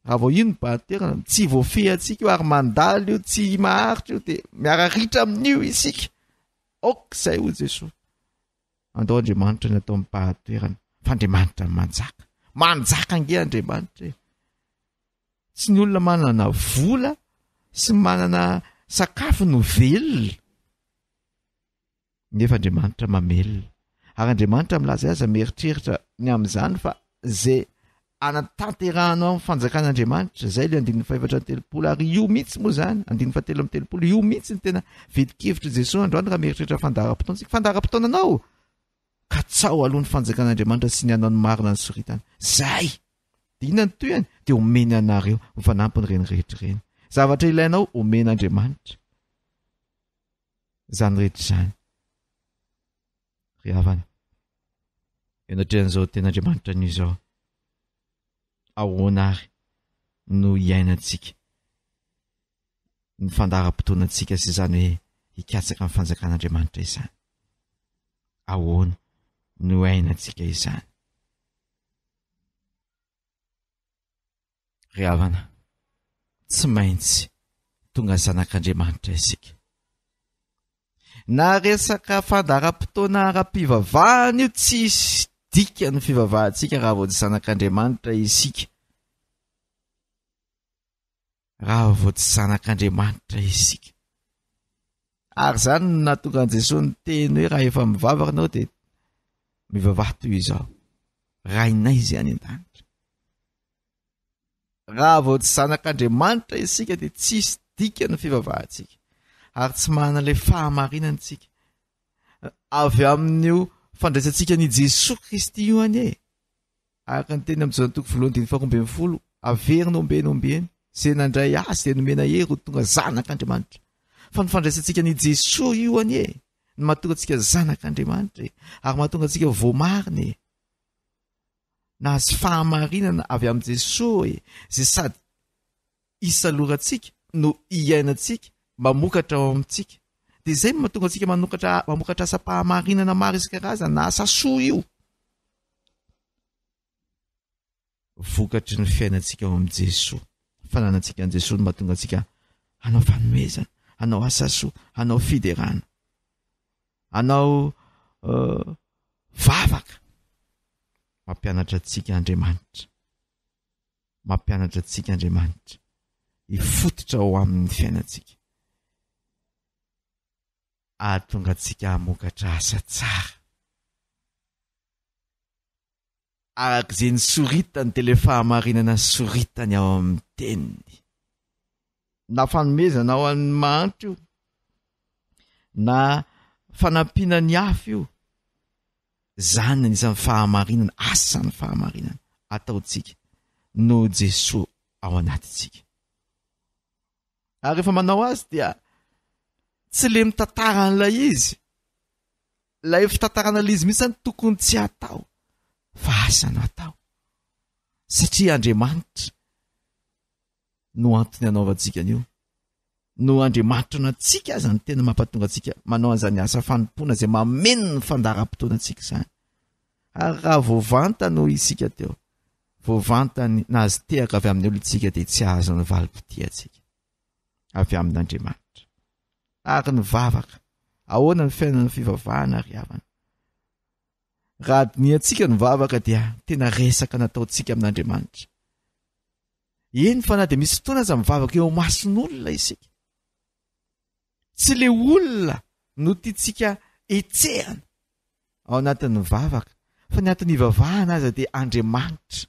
raha vao io no mibahatoerana tsy voafehy atsika io ary mandalo io tsy maharitra io dia miararitra amin'io isika ok'izay ho Jesosy andao Andriamanitra ny atao mibahatoerana fa Andriamanitra ny manjaka manjaka ange Andriamanitra. Tsy ny olona manana vola sy manana sakafo no velona. Nefa Andriamanitra mamelona. Ary Andriamanitra milaza azy mieritreritra ny amin'izany fa zay anatanterahana amin'ny fanjakan'Andriamanitra zay le 530 ary io mihitsy moa zany 730 io mihitsy ny tena vedikevitra Jesosy androany raha mieritreritra fandaharam-potoana. Fandaharam-potoananao ka tsao alohan'ny fanjakan'Andriamanitra sy ny anao ny marina ny soritana. Zay dia inona ny toyany dia omeny anareo mifanampy ny reny rehetra ireny. Zavatra ilainao omen'Andriamanitra. Zany rehetra zany. Ry havana. Enatrehan'izao ten'Andriamanitra n'izao. Ahoana ary no iainantsika ny fandaharam-potoanantsika sy izany hoe hikatsaka amin'ny fanjakan'Andriamanitra izany. Ahoana no iainantsika izany. Ry havana, tsy maintsy tonga zanak'Andriamanitra isika. Na resaka fandaharam-potoana ara-pivavahana io tsy dika ny fivavahantsika raha vao tsy zanak'Andriamanitra isika. Raha vao tsy zanak'Andriamanitra isika. Ary zany no nahatonga an Jesosy ny teny hoe raha efa mivavaka anao dia mivavaha toy izao. Rainay izay any an-danitra. Raha vao tsy zanak'Andriamanitra isika dia tsisy dika ny fivavahantsika. Ary tsy manana ilay fahamarinantsika. Avy amin'io fandraisantsika ny Jesosy Kristy io any e. Araka ny teny amin'ny 2:20 averina ombeny zay nandray azy dia nomena hery ho tonga zanak'Andriamanitra. Fa ny fandraisantsika ny Jesosy io any e ny mahatonga antsika zanak'Andriamanitra ary mahatonga antsika voamarina e. Nahazo fahamarinana avy amin'ny Jesosy zay sady isalorantsika no iainantsika mamokatra ao amintsika. Dia izay mahatonga antsika mamokatra asa-pahamarinana maro isan-karazany na asa soa io. Vokatry ny fiainantsika ao amin'ny Jesosy. Fananantsika an Jesosy mahatonga antsika hanao fanomezana, hanao asa soa, hanao fiderana, hanao vavaka. Mampianatra antsika Andriamanitra. Mampianatra antsika Andriamanitra hifototra ao amin'ny fiainantsika. Ahatonga antsika hamokatra asa tsara. Araka izay nisoritany dia ilay fahamarinana soritany ao amin'ny teniny. Na fanomezana ao amin'ny mahantro io, na fanampiana ny hafa io, zany anisan'ny fahamarinana, asan'ny fahamarinana ataontsika no Jesosy ao anatintsika. Ary rehefa manao azy dia tsy le mitantaran'ilay izy. Ilay fitantaran'ilay izy mihitsy tokony tsy atao. Fa asa no atao. Satria Andriamanitra no antony anaovantsika an'io. No Andriamanitra antsika aza ny tena mampatonga antsika manao an'izany asa fanompoana izay mameno ny fandaharam-potoana antsika izany. Ary raha voavanta no isika teo. Voavanta nahazo tehaka avy amin'ny olontsika dia tsy azo ny valim-potia antsika. Avy amin'Andriamanitra. Ary ny vavaka. Ahoana ny fiainana fivavahana ry havana. Raha adiniantsika ny vavaka dia tena resaka nataontsika amin'Andriamanitra. Eny fa na dia misy fotoana aza mivavaka eo mason'olona isika. Tsy le olona no tiantsika etsehana ao anatin'ny vavaka, fa ny anatin'ny ivavahana aza dia Andriamanitra.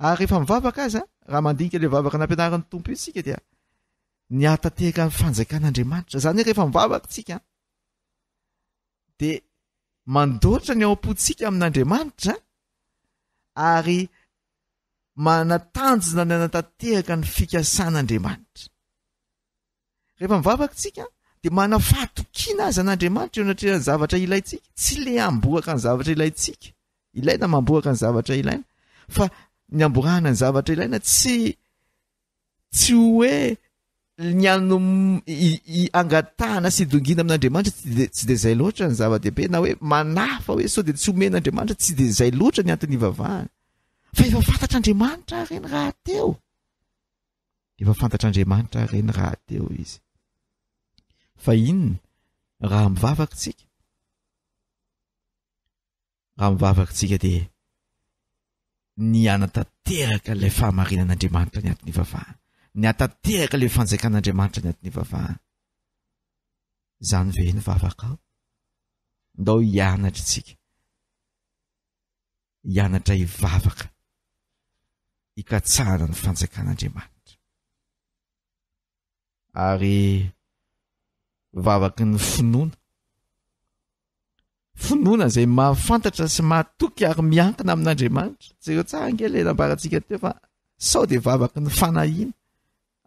Ary rehefa mivavaka aza, raha mandinika ilay vavaka nampianaran'ny tompo isika dia ny atatehaka ny fanjakan'Andriamanitra. Zany hoe rehefa mivavaka tsika dia mandoatra ny ao am-pontsika amin'Andriamanitra ary manatanjona ny anatanteraka ny fikasan'Andriamanitra. Rehefa mivavaka tsika dia manafatokina azy an'Andriamanitra eo anatrehan'ny zavatra ilaitsika. Tsy le amboaka ny zavatra ilaitsika. Ilaina mamboaka ny zavatra ilaina. Fa ny amborahana ny zavatra ilaina tsy hoe ny angatahana sy dongina amin'Andriamanitra tsy dia izay loatra ny zava-dehibe, na hoe manafa hoe sao dia tsy omen'Andriamanitra tsy dia izay loatra ny antony ivavahana. Fa efa fantatr'Andriamanitra reny raha teo. Efa fantatr'Andriamanitra reny raha teo izy. Fa inona raha mivavaka tsika? Raha mivavaka tsika dia ny anatanteraka ilay fahamarinan'Andriamanitra ny atin'ny vavahana, ny atanteraka ilay fanjakan'Andriamanitra ny atin'ny vavahana. Zany ve ny vavaka ao? Ndao hianatra tsika, hianatra hivavaka, hikatsahana ny fanjakan'Andriamanitra. Ary vavaky ny finoana zay mahafantatra sy mahatoky ary miankina amin'Andriamanitra. Zay tsara angely nambarantsika teo fa sao de vavaky ny fanahiana.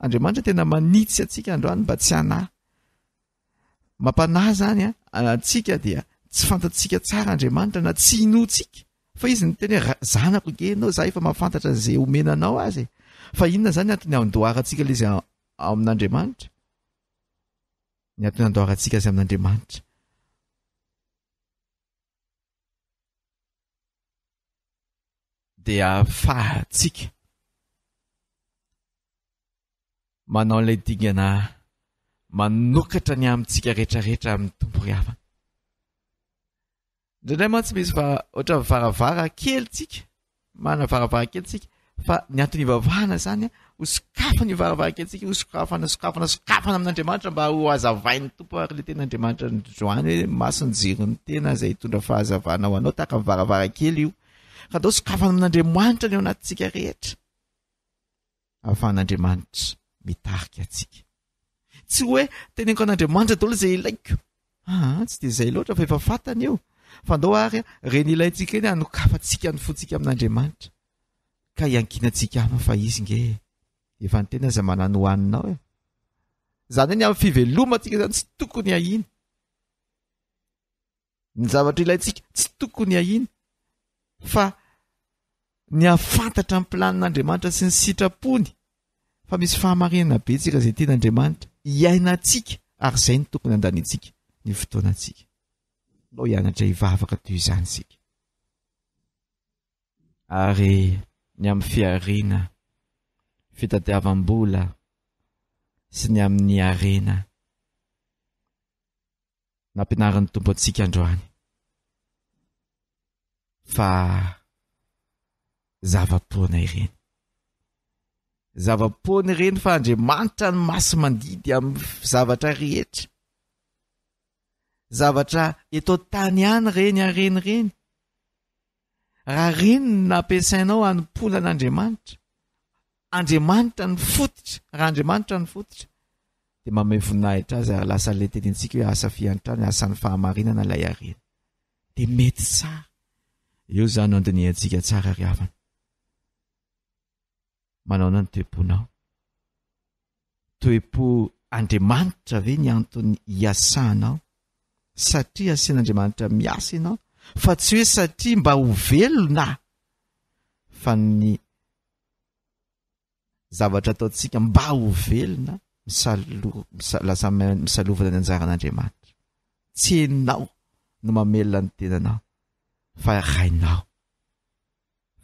Andriamanitra tena manitsy atsika androany mba tsy hanahy. Mampanahy zany atsika dia tsy fantatsika tsara Andriamanitra na tsy inotsika. Fa izy ny teny zanako ge anao za efa mahafantatra zay omenanao azy. Fa inona zany antony andoharantsika ilay izy amin'Andriamanitra? Ny antony andoharantsika azy amin'Andriamanitra dia ahafahantsika manao ilay dingana manokatra ny amintsika rehetrarehetra amin'ny tompo ry havana. Indraindray mantsy misy fa ohatra varavara kely tsika, mana varavara kely tsika, fa ny antony ivavahana zany hosokafana io varavara kely tsika, hosokafana amin'Andriamanitra mba ho azavain'ny tompo ary le ten'Andriamanitra ndroany hoe masony jiron'ny tena zay hitondra fahazavana ho anao tahaka ny varavara kely io. Ka dao sokafana amin'Andriamanitra ny ao anatintsika rehetra, ahafahan'Andriamanitra mitarika atsika. Tsy hoe teneniko an'Andriamanitra daholo zay ilaiko. Tsy de zay loatra fa efa fantany io. Fa ndao ary reny ilayntsika eny anokafantsika ny fotsika amin'Andriamanitra. Ka iankinantsika aminy fa izy nge efa ny tena zay manano hoaninao e. Zany ny amin'ny fivelomantsika zany tsy tokony ahiny. Ny zavatra ilayntsika tsy tokony ahiny. Fa ny afantatra ny planin'Andriamanitra sy ny sitrapony. Fa misy fahamarinana be tsika zay tian'Andriamanitra iaina atsika ary zay ny tokony andanitsika ny fotoanantsika. Nao hianatra hivavaka toy izany sika. Ary ny amin'ny fiarina, fitadiavam-bola sy ny amin'ny arena nampianarin'ny tompo antsika androany. Fa zava-poana ireny. Zava-poana ireny fa Andriamanitra ny maso mandidy amin'ny zavatra rehetra. Zavatra eto tany ihany reny areny reny. Raha reny nampiasainao hanompoana an'Andriamanitra, Andriamanitra ny fototra, raha Andriamanitra ny fototra, dia mamay voninahitra azy ary lasa ilay tenintsika hoe asa fiantrana, asan'ny fahamarinana ilay arena. Dia mety tsara. Eo zany andiniantsika tsara ry havana. Manaona ny toe-ponao. Toe-po Andriamanitra ve ny antony hiasanao? Satria asian'Andriamanitra miasa ianao, fa tsy hoe satria mba ho velona, fa ny zavatra ataontsika mba ho velona, lasa misalovana ny anjaran'Andriamanitra. Tsy enao no mamelona ny tenanao, fa rainao.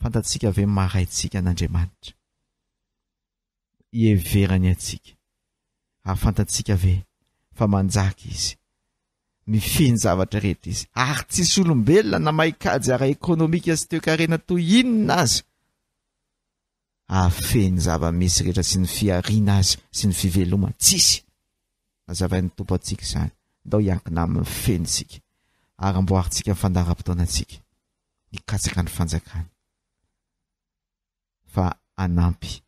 Fantatsika ve maharaitsika an'Andriamanitra? Ieverany atsika. Ary fantatsika ve fa manjaka izy, mifeny zavatra rehetra izy, ary tsisy olombelona na maikajy ara ekonomika sy toe-karena toy inona azy afeny zava-misy rehetra sy ny fiariana azy sy ny fivelomana. Tsisy. Azavain'ny tompo atsika izany. Ndao hiankina amin'ny fenitsika ary amboaritsika ny fandaharam-potoanantsika hikatsaka ny fanjakana. Fa anampy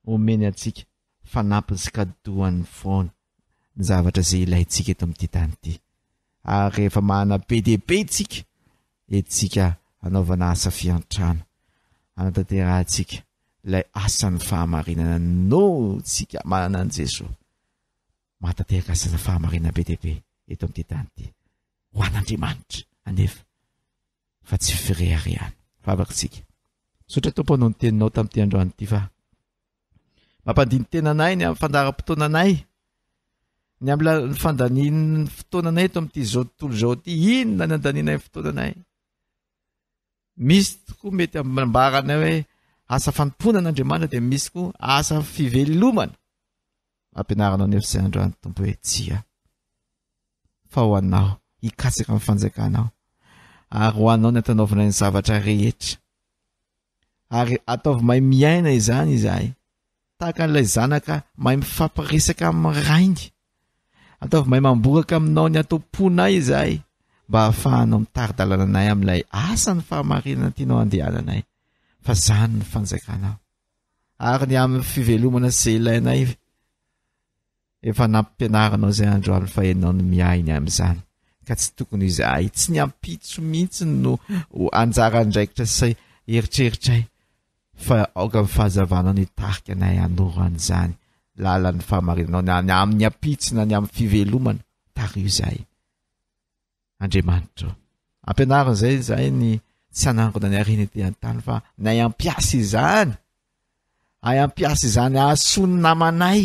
omeny atsika fanampiny sy kadohan'ny foana ny zavatra zay ilayntsika eto amin'ity tany ity. Ary rehefa mahana be dia be tsika, etsika anaovana asa fiantrana, anatanterantsika ilay asan'ny fahamarinana no tsika manana an' Jesosy. Mahatanteraka asana fahamarinana be dia be eto amin'ity tany ity. Ho an'Andriamanitra anefa fa tsy fireharehana. Vavakintsika. Sotra tompo anao ny teninao tamin'ity androany ity fa mampandiny tenanay ny amin'ny fandaharam-potoananay, ny amin'ny fandanian'ny fotoananay eto amin'ity zao tontolo zao ity. Inona ny andaninay fotoananay? Misy tokoa mety ambarana hoe asa fanompoana an'Andriamanitra, dia misy koa asa fivelomana. Ampianaranao nefa sy androany tompo hoe tsia fa ho anao hikatsaka amin'ny fanjakanao, ary ho anao ny atanaovana ny zavatra rehetra ary ataovy mahay miaina izany izahay tahaka n'ilay zanaka mahay mifampiresaka amin'ny rainy ataovy mahay mamboraka aminao ny atom-ponay izahay mba hahafahanao mitari-dalana anay amin'ilay asany fahamarinana tianao andehananay fa zany ny fanjakanao ary ny amin'ny fivelomana sy ilainay efa nampianaranao izay andro aliny fa hainao ny miainy amin'izany ka tsy tokony izahay tsy ny ampitso mihitsy no anjara andraikitra sy eritreritray fa aoka amin'ny fahazavanao ny tarika anay anoro an'izany lalan'ny fahamarinanao ny amin'ny ampitsina ny amin'ny fivelomana tario izahay Andriamanitra ampianaran'izay izahay ny tsy anangona ny arina ety an-tany fa nay ampiasa izany ay ampiasa izany ahasony namanay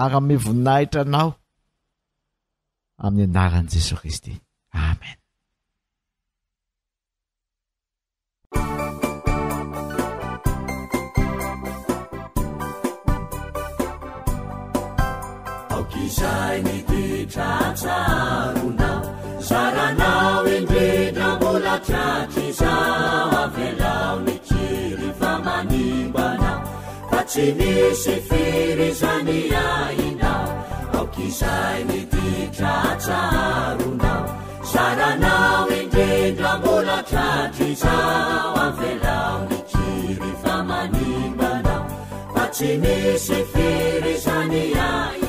ary ame voninahitra anao amin'ny anaran'i Jesosy Kristy amen. Aokizay ny titratsarona saranao indrindra mbola tratrizao avelao ny kiry fa manimbana fa tsy misy firy zany ainao aokizay ny titratsarona saranao indrindra mbola tratrizao avelao ny kiry fa manimbana fa tsy misy firy zany ainao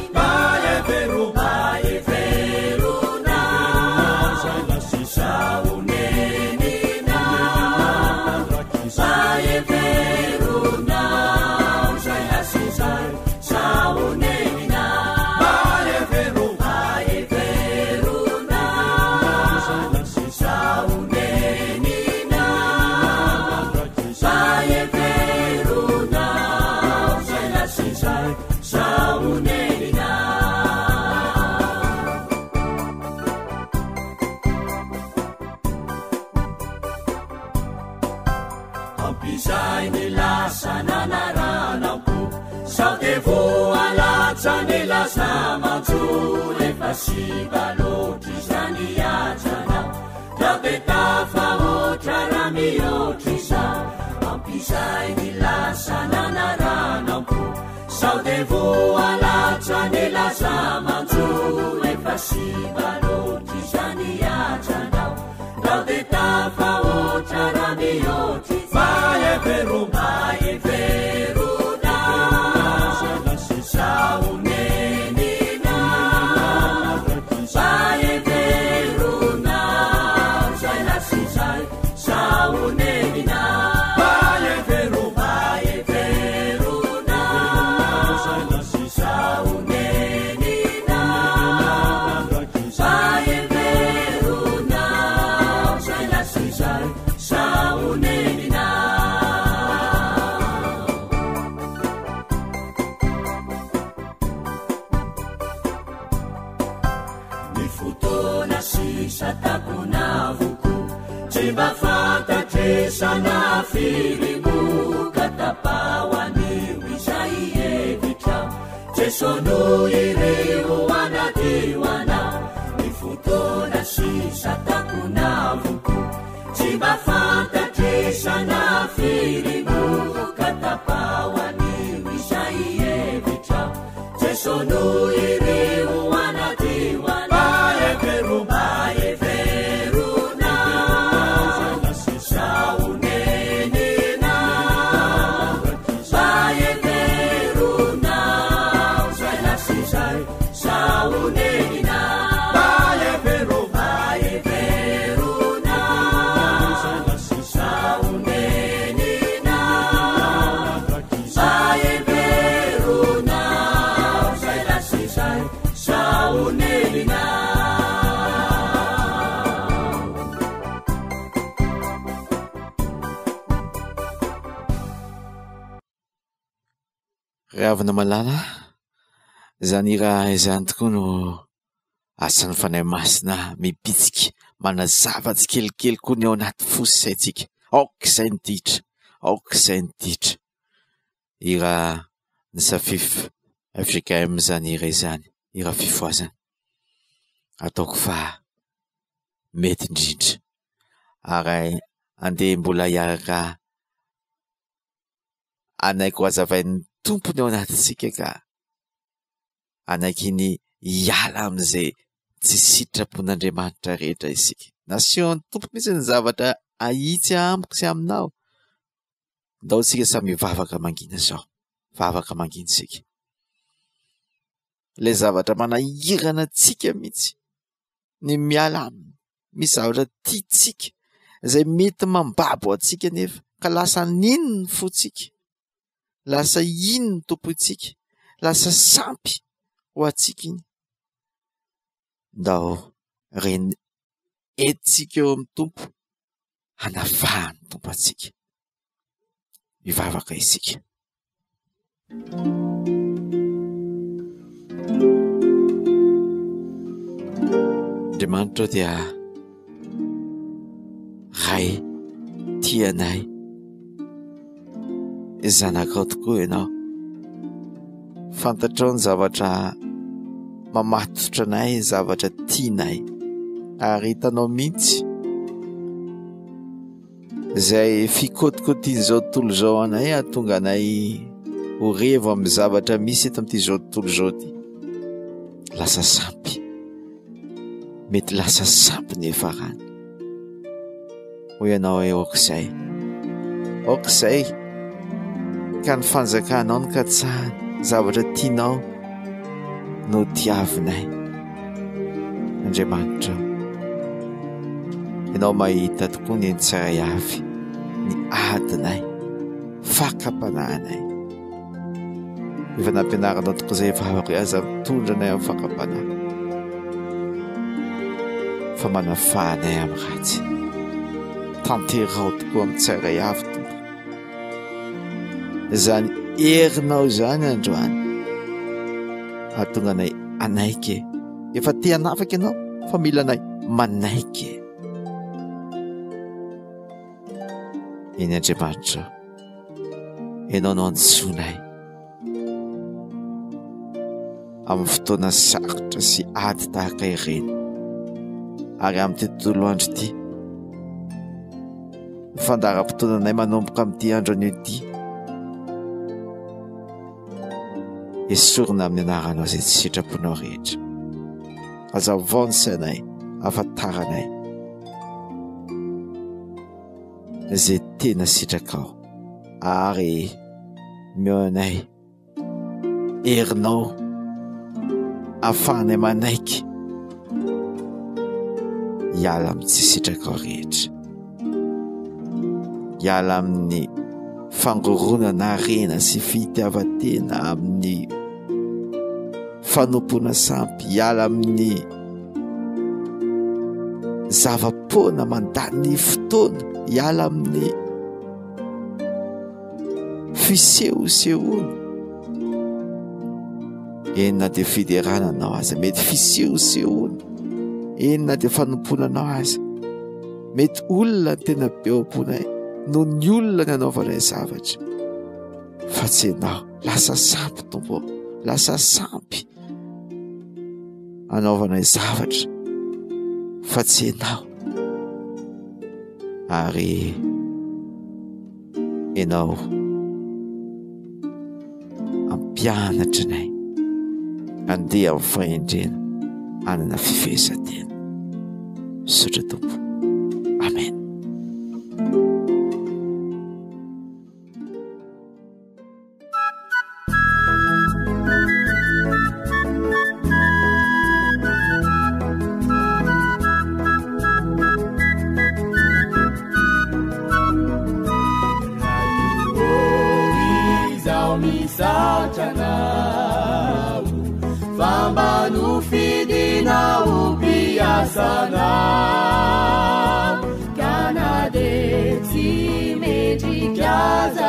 Sibalotri zany ajanao dabetafa otra ramiyotrisa ampizay ny lasa nanaranako sao de voalatsa ny lasa manjo efa sibalotri zany ajanao dabetafa otra ramiyotrisa maheverona sana filimu katapawani wisai evitra tesonu iriu wanatiwana ifutona sisa takuna vuku chibafanta tesana filimu katapawani wisai evitra tesonu iriu wanatiwana Ravana malala zany raha izany tokoa no asan'ny fanahy masina mipitsika manazavatsy kelikely koa ny ao anaty fosy saitsika aok'izay ny ditra aok'izay ny ditra ira ny safify FGKM zany ira izany ira fifoazana ataoko fa mety indrindra ary andeha mbola hiaraka anaiko azavain'ny tompony ao anatintsika ka anaiky ny hiala am'izay tsy sitrapon'Andriamanitra rehetra isika. Nasion'ny tompo mihitsy ny zavatra ahitsy amiko sy aminao. Ndao tsika samy vavaka mangina zao, vavaka mangina sika. Le zavatra manahirana tsika mihitsy ny miala aminy, misy zavatra tiatsika izay mety mambabo atsika nefa ka lasa ninony fotsika, lasa ino ny tompontsika, lasa sampy ho atsika iny. Ndao reny etsika eo amin'ny tompo, hanafahany tompo atsika. Mivavaka isika. Andriamanitra dia ray tianay, zanakao tokoa ianao. Fantatrao ny zavatra mamatotra anay, zavatra tianay, ary hitanao mihitsy izay fikôtikôtian'izao tontolo izao anay ahatonga anay ho revo amin'ny zavatra misy eto amin'ity zao tontolo izao ty. Lasa sampy, mety lasa sampy nefa rany. Ho ianao aok'izay, aok'izay ka ny fanjakanao ny katsahany, zavatra tianao no tiavinay. Andriamanitra, ianao mahita tokoa ny tsiray avy, ny adinay, fakapananay. Efa nampianaranao tokoa izay vavako aza mitondra anay amin'ny fakapanahy, fa manafahanay amin'ny ratsy. Tanterao tokoa amin'ny tsiray avy tompo. Izany herinao izany androany ahatonga anay anaiky. Efa te hanafaka ianao fa mila anay manaiky. Eny Andriamanitra, ianao no antsoinay amin'ny fotoana sarotra sy ady tahaka ireny. Ary amin'ny tontolo andro ity, fandaharam-potoananay manomboka amin'ity andro anio ity, esorina amin'ny anaranao izay tsy sitraponao rehetra. Hazavao ny sainay, afantaranay izay tena sitrakao, ary mionay herinao ahafahanay manaiky hiala amin'ny tsy sitrakao rehetra, hiala amin'ny fangoronana arena sy fitiavatena, amin'ny fanompona sampy, hiala amin'ny zava-poana mandany fotoana, hiala amin'ny fisehosehoana. Enina dia fiderananao aza, mety fisehosehoana. Enina dia fanomponanao aza, mety olona tena be omponay no ny olona ny anaovanay zavatra, fa tsy ianao. Lasa sampy tompo, lasa sampy anaovanay zavatra, fa tsy ianao. Ary ianao ampianatra anay andeha amin'ny fahendrena, anana fifehezantena. Sotra tompo. Amen. Misautranao, famba no fidinao piasanao, Canade si medicazao,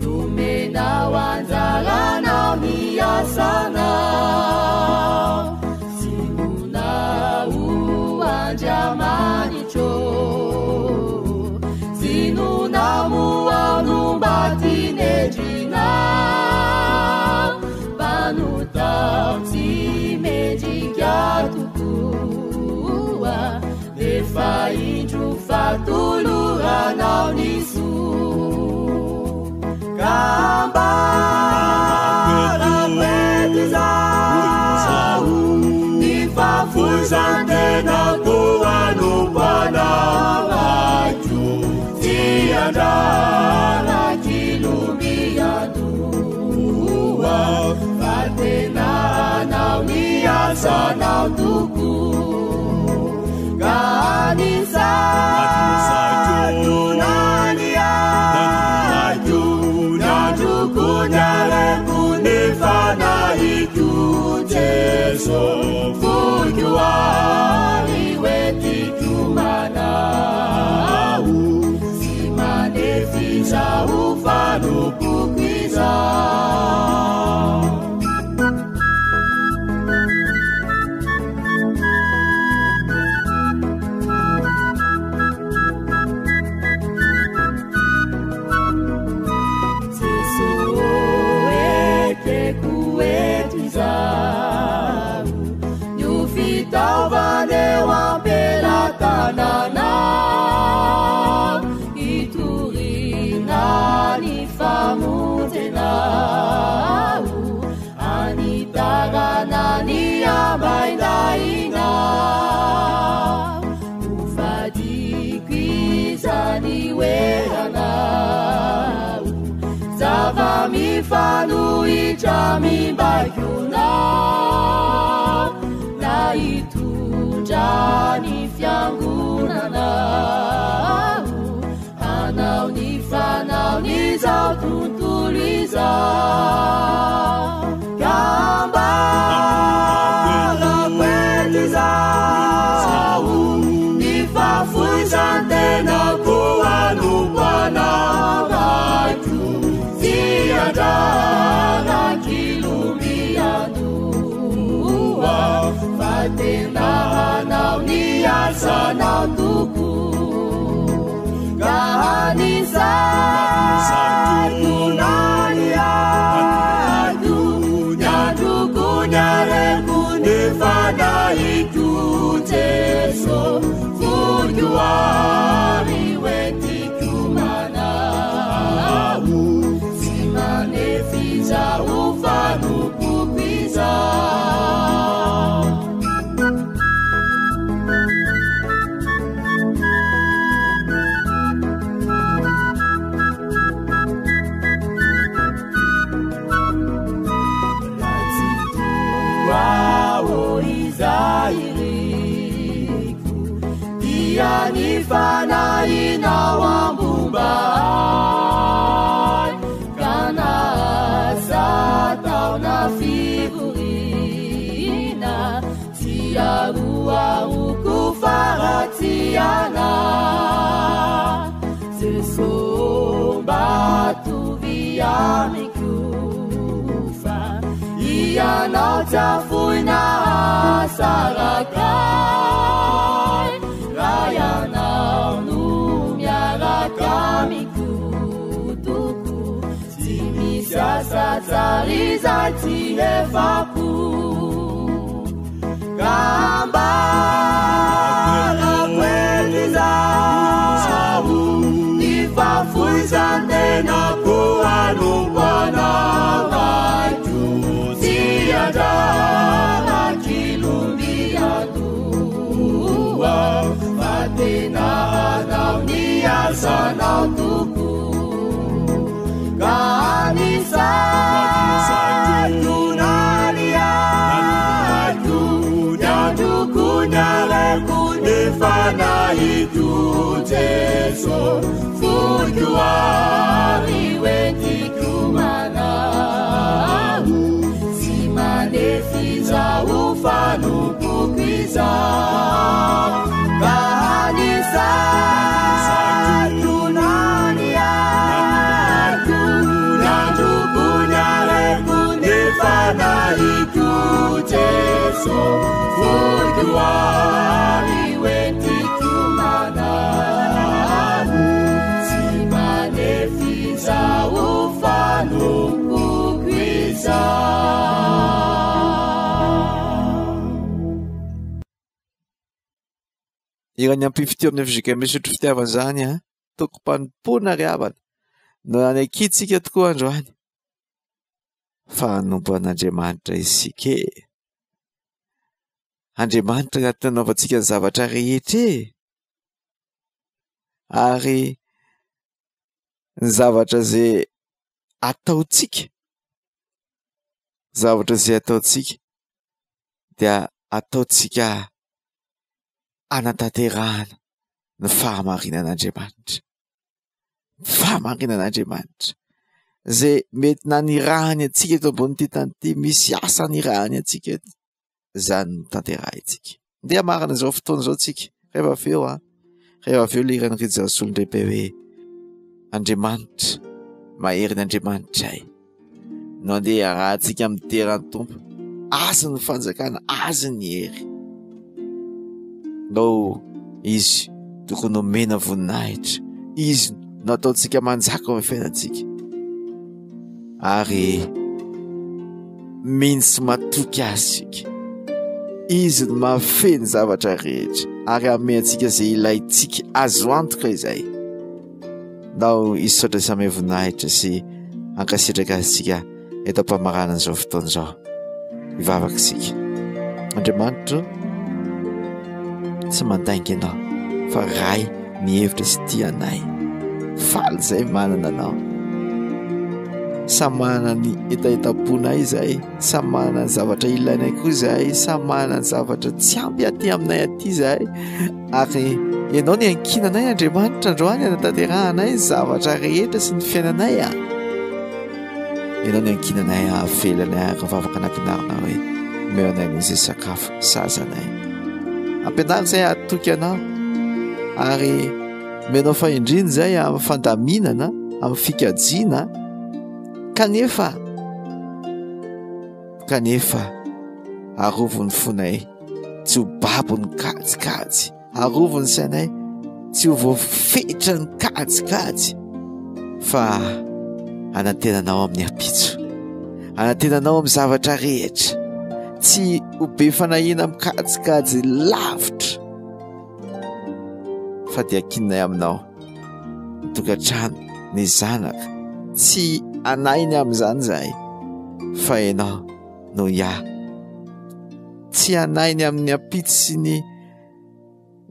numenao anzalanao miasanao, sinunau andiamanicho, sinunamu Batinedina, panutau si medicatuku. toloranao niso kambarapety zao ny fafozantenako anompanarajo ty andraraky lomiadoa fa tena anao ny asanao toko ganisatonaniajo nyandroko nyareko ny fanahiko Jeso fokoary oetiko manao sy manefizao fanopoko izao Taovaneo ampelatanana itorina ny famonjenao anitarana ny amainainao ufadiko izany oeranao zava-mifanohitra mimbakonao itujani fiangonanao anao ny fanao ny zao tontolo izao kambarapety zao ny fafoizantenako anompanarajo sy andraraky lomiadoa tena anao ny asanao toko ganisatonaniajo nyandroko nyareko ny fanahiko Jeso fokoary oetiko manao sy manefizao fanopoko izao Izahiriko dia ny fanahinao ambombay kanasa taona fivoriana tsy aroaroko faratsiana Jeso mba tovy amiko ianao tsafoina sarakay raha ianao no miaraka mikotoko tsy misy asa tsara izay tsy efako kambarapety zao ny fafoizantenako anompanarajo andraraky lomiadoa fa tena anao ny asanao toko ganisatonaniajo nyandroko nyareko ny fanahiko Jeso fokoary oetiko manao manefizao fanopoko izao ganisatonaniajo nyandroko nyareko ny fanahiko Jeso fokoary oetiko manao tsy manefizao fanopoko izao irany ampifiteo amin'ny fizika misotro fitiavana zany a toko mpanompoana ry havana no any akitsika tokoa androany fa hanompo an'Andriamanitra isika Andriamanitra natanaovantsika ny zavatra rehetra ary ny zavatra zay ataontsika dia ataontsika anatanterahana ny fahamarinan'Andriamanitra zay mety nanirahany atsika eto ambony tany ity misy asa nirahany atsika zany no tanterahintsika ndeha marina izao fotoana izao tsika rehefa aveo liran'ny rijasolon-dehibe hoe Andriamanitra mahery ny Andriamanitra ay no andeha rahantsika amin'ny terany tompo azy ny fanjakana azy ny hery no izy tokony omena voninahitra izy no ataontsika manjaka amin'ny fiainantsika ary minsy matoky azysika izy no mahafeny zavatra rehetra ary amentsika zay ilayntsika azo antoka izay nao isotra samy voninahitra sy ankasitraka azysika eto ampamarana an'izao fotoana izao ivavaka isika Andriamanitra tsy mandainga ianao fa ray ny hevitra sy tianay faly zay manana anao samy manana ny etaetam-ponay izay samy manana ny zavatra ilainay koa izay samy manana ny zavatra tsy ampy aty aminay aty izay ary ianao ny ankinanay Andriamanitra androany anatanteranay zavatra rehetra sy ny fiainanay ianao ny ankinanay avelany ary vavaka nampianarina hoe meonay n'izay sakafo sazanay ampianary izay atoky anao ary menao fahendriny izay amin'ny fandaminana amin'ny fikajiana kanefa arovony fonay tsy ho babony kajikajy arovony sainay tsy ho voafetra ny kajikajy fa anantenanao amin'ny apitso anantenanao amin'ny zavatra rehetra tsy ho be fanahina amin'ny kajikajy lavitra fa dia kinay aminao tokantrano ny zanaka tsy anainy amin'izany izay fa ianao no tsy anainy amin'ny apitso sy ny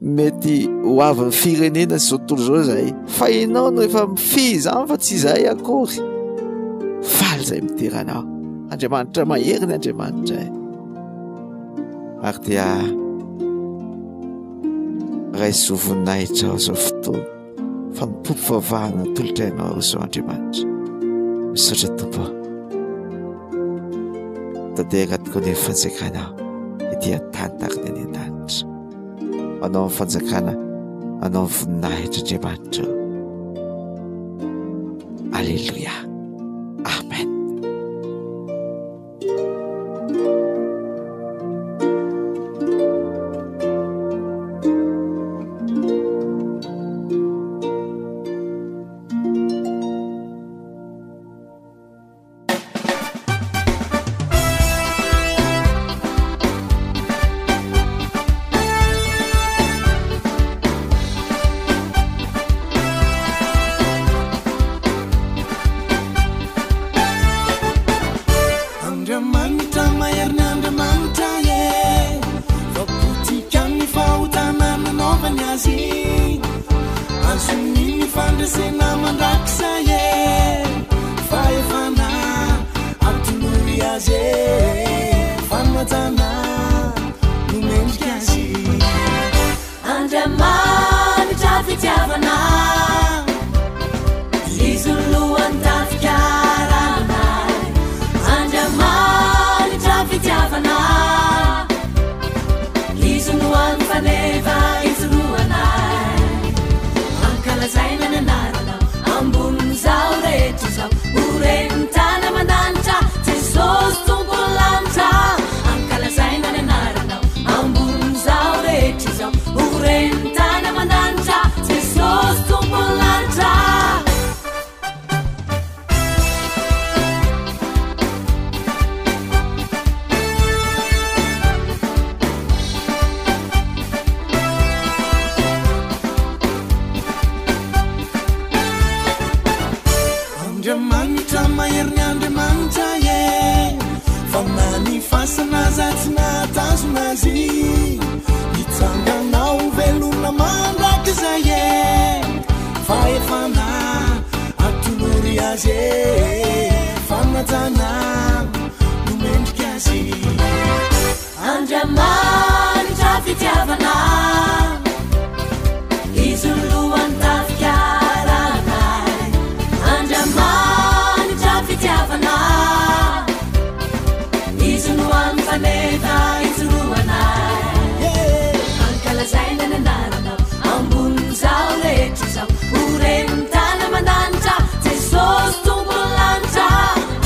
mety ho avin'ny firenena sy zao tontolo izao izay fa ianao no efa mifizany fa tsy izay akory faly izay miteranao Andriamanitra mahery ny Andriamanitra ary dia raiso voninahitra ao izao fotoana fa mipompo vavahana tolotra ianao izao Andriamanitra misaotra tompo tadera tokoa ny fanjakana ety an-tany tahaka ny any an-danitra anao ny fanjakana anao ny voninahitra Andriamanitra Alleluia Amen. fanajana nomendrikazy andriamanitra fitiavana izy lohany tafikarana andriamanitra fitiavana izy nohany faneva izy roanay ankalazaina ny anarana ambony zao rehetra zao oreny tana mandanitra jesosy tompony lanitra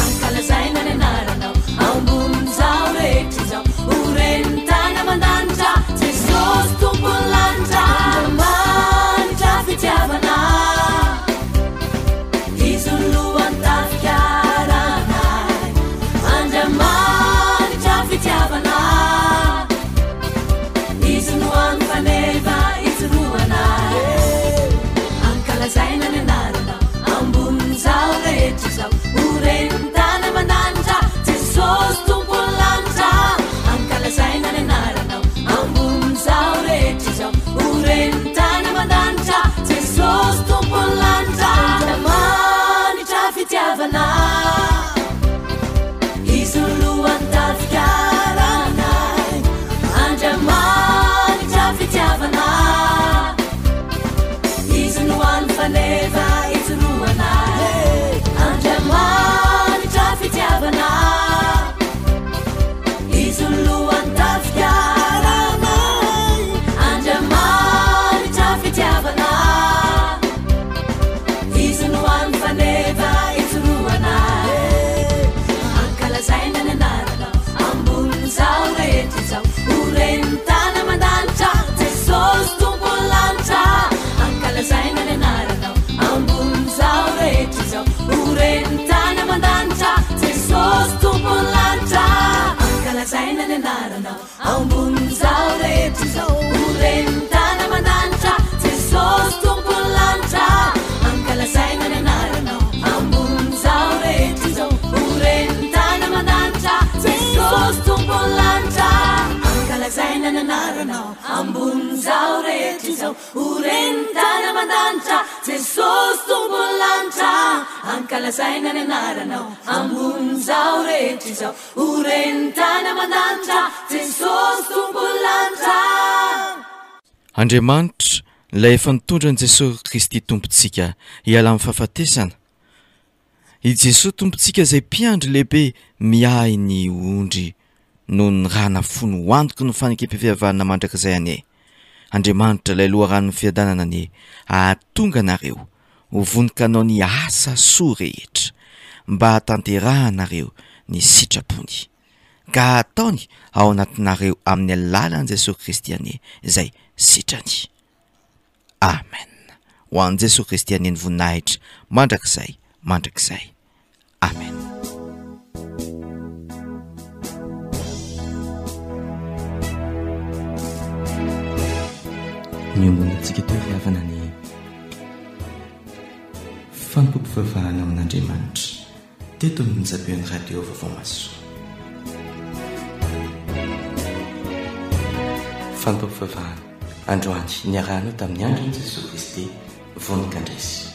ankalazaina ny anarana ambony zao rehetra zao oreny tana mandanitra jesosy tompony lanitra andriamanitra fitiavana izy lohany tafikaranay andriamanitra fitiavana izy nohany faneva izy roanay ankalazaina ny anarana ambony zao rehetra zao oreny tana mandanitra jesosy tompony lanitra ankalazaina ny anarana ambony zao rehetra zao oreny tana mandanitra jesosy tompony lanitra andriamanitra fitiavana izy lohany tafikaranay andriamanitra fitiavana izy nohany faneva izy roanay andriamanitra fitiavana izy lohany tafikaranay andriamanitra fitiavana izy nohany faneva izy roanay ankalazaina ny anarana ambony zao rehetra zao oreny tana mandanitra jesosy tompony lanitra ankalazaina ny anarana ambony zao rehetra zao oreny tana mandanitra jesosy tompony lanitra ankalazaina ny anarana ambony zao rehetra zao oreny tana mandanitra jesosy tompony lanitra ankalazaina ny anarana ambony zao rehetra zao oreny tana mandanitra jesosy tompony lanitra ankalazaina ny anarana ambony zao rehetra zao oreny tana mandanitra jesosy tompony lanitra ankalazaina ny anarana ambony zao rehetra zao oreny tana mandanitra jesosy tompony lanitra andriamanitra ilay efa nitondran'i jesosy kristy tompontsika hiala amin'ny fahafatesana i jesosy tompontsika izay mpiandry lehibe miahy ny ondry no ny rana fony hoantoky ny fanekam-pivavahana mandrakizay anie andriamanitra ilay loharanony fiadanana anie ahatonga anareo ho vonika anao ny asa soa rehetra mba hahatanterahanareo ny sitrapony ka ataony ao anatinareo amin'ny alalan'i jesosy kristy anie izay sitrany amen ho an'i jesosy kristy anie ny voninahitra mandrakizay amen ny ombonantsika teo riavana ny fanompompivavahana amin'Andriamanitra teto amin'ny zabeon'ny radio Vavamaso. Fanompompivavahana androany niarahana tamin'ny andron'i Jesosy Kristy vonikandresy.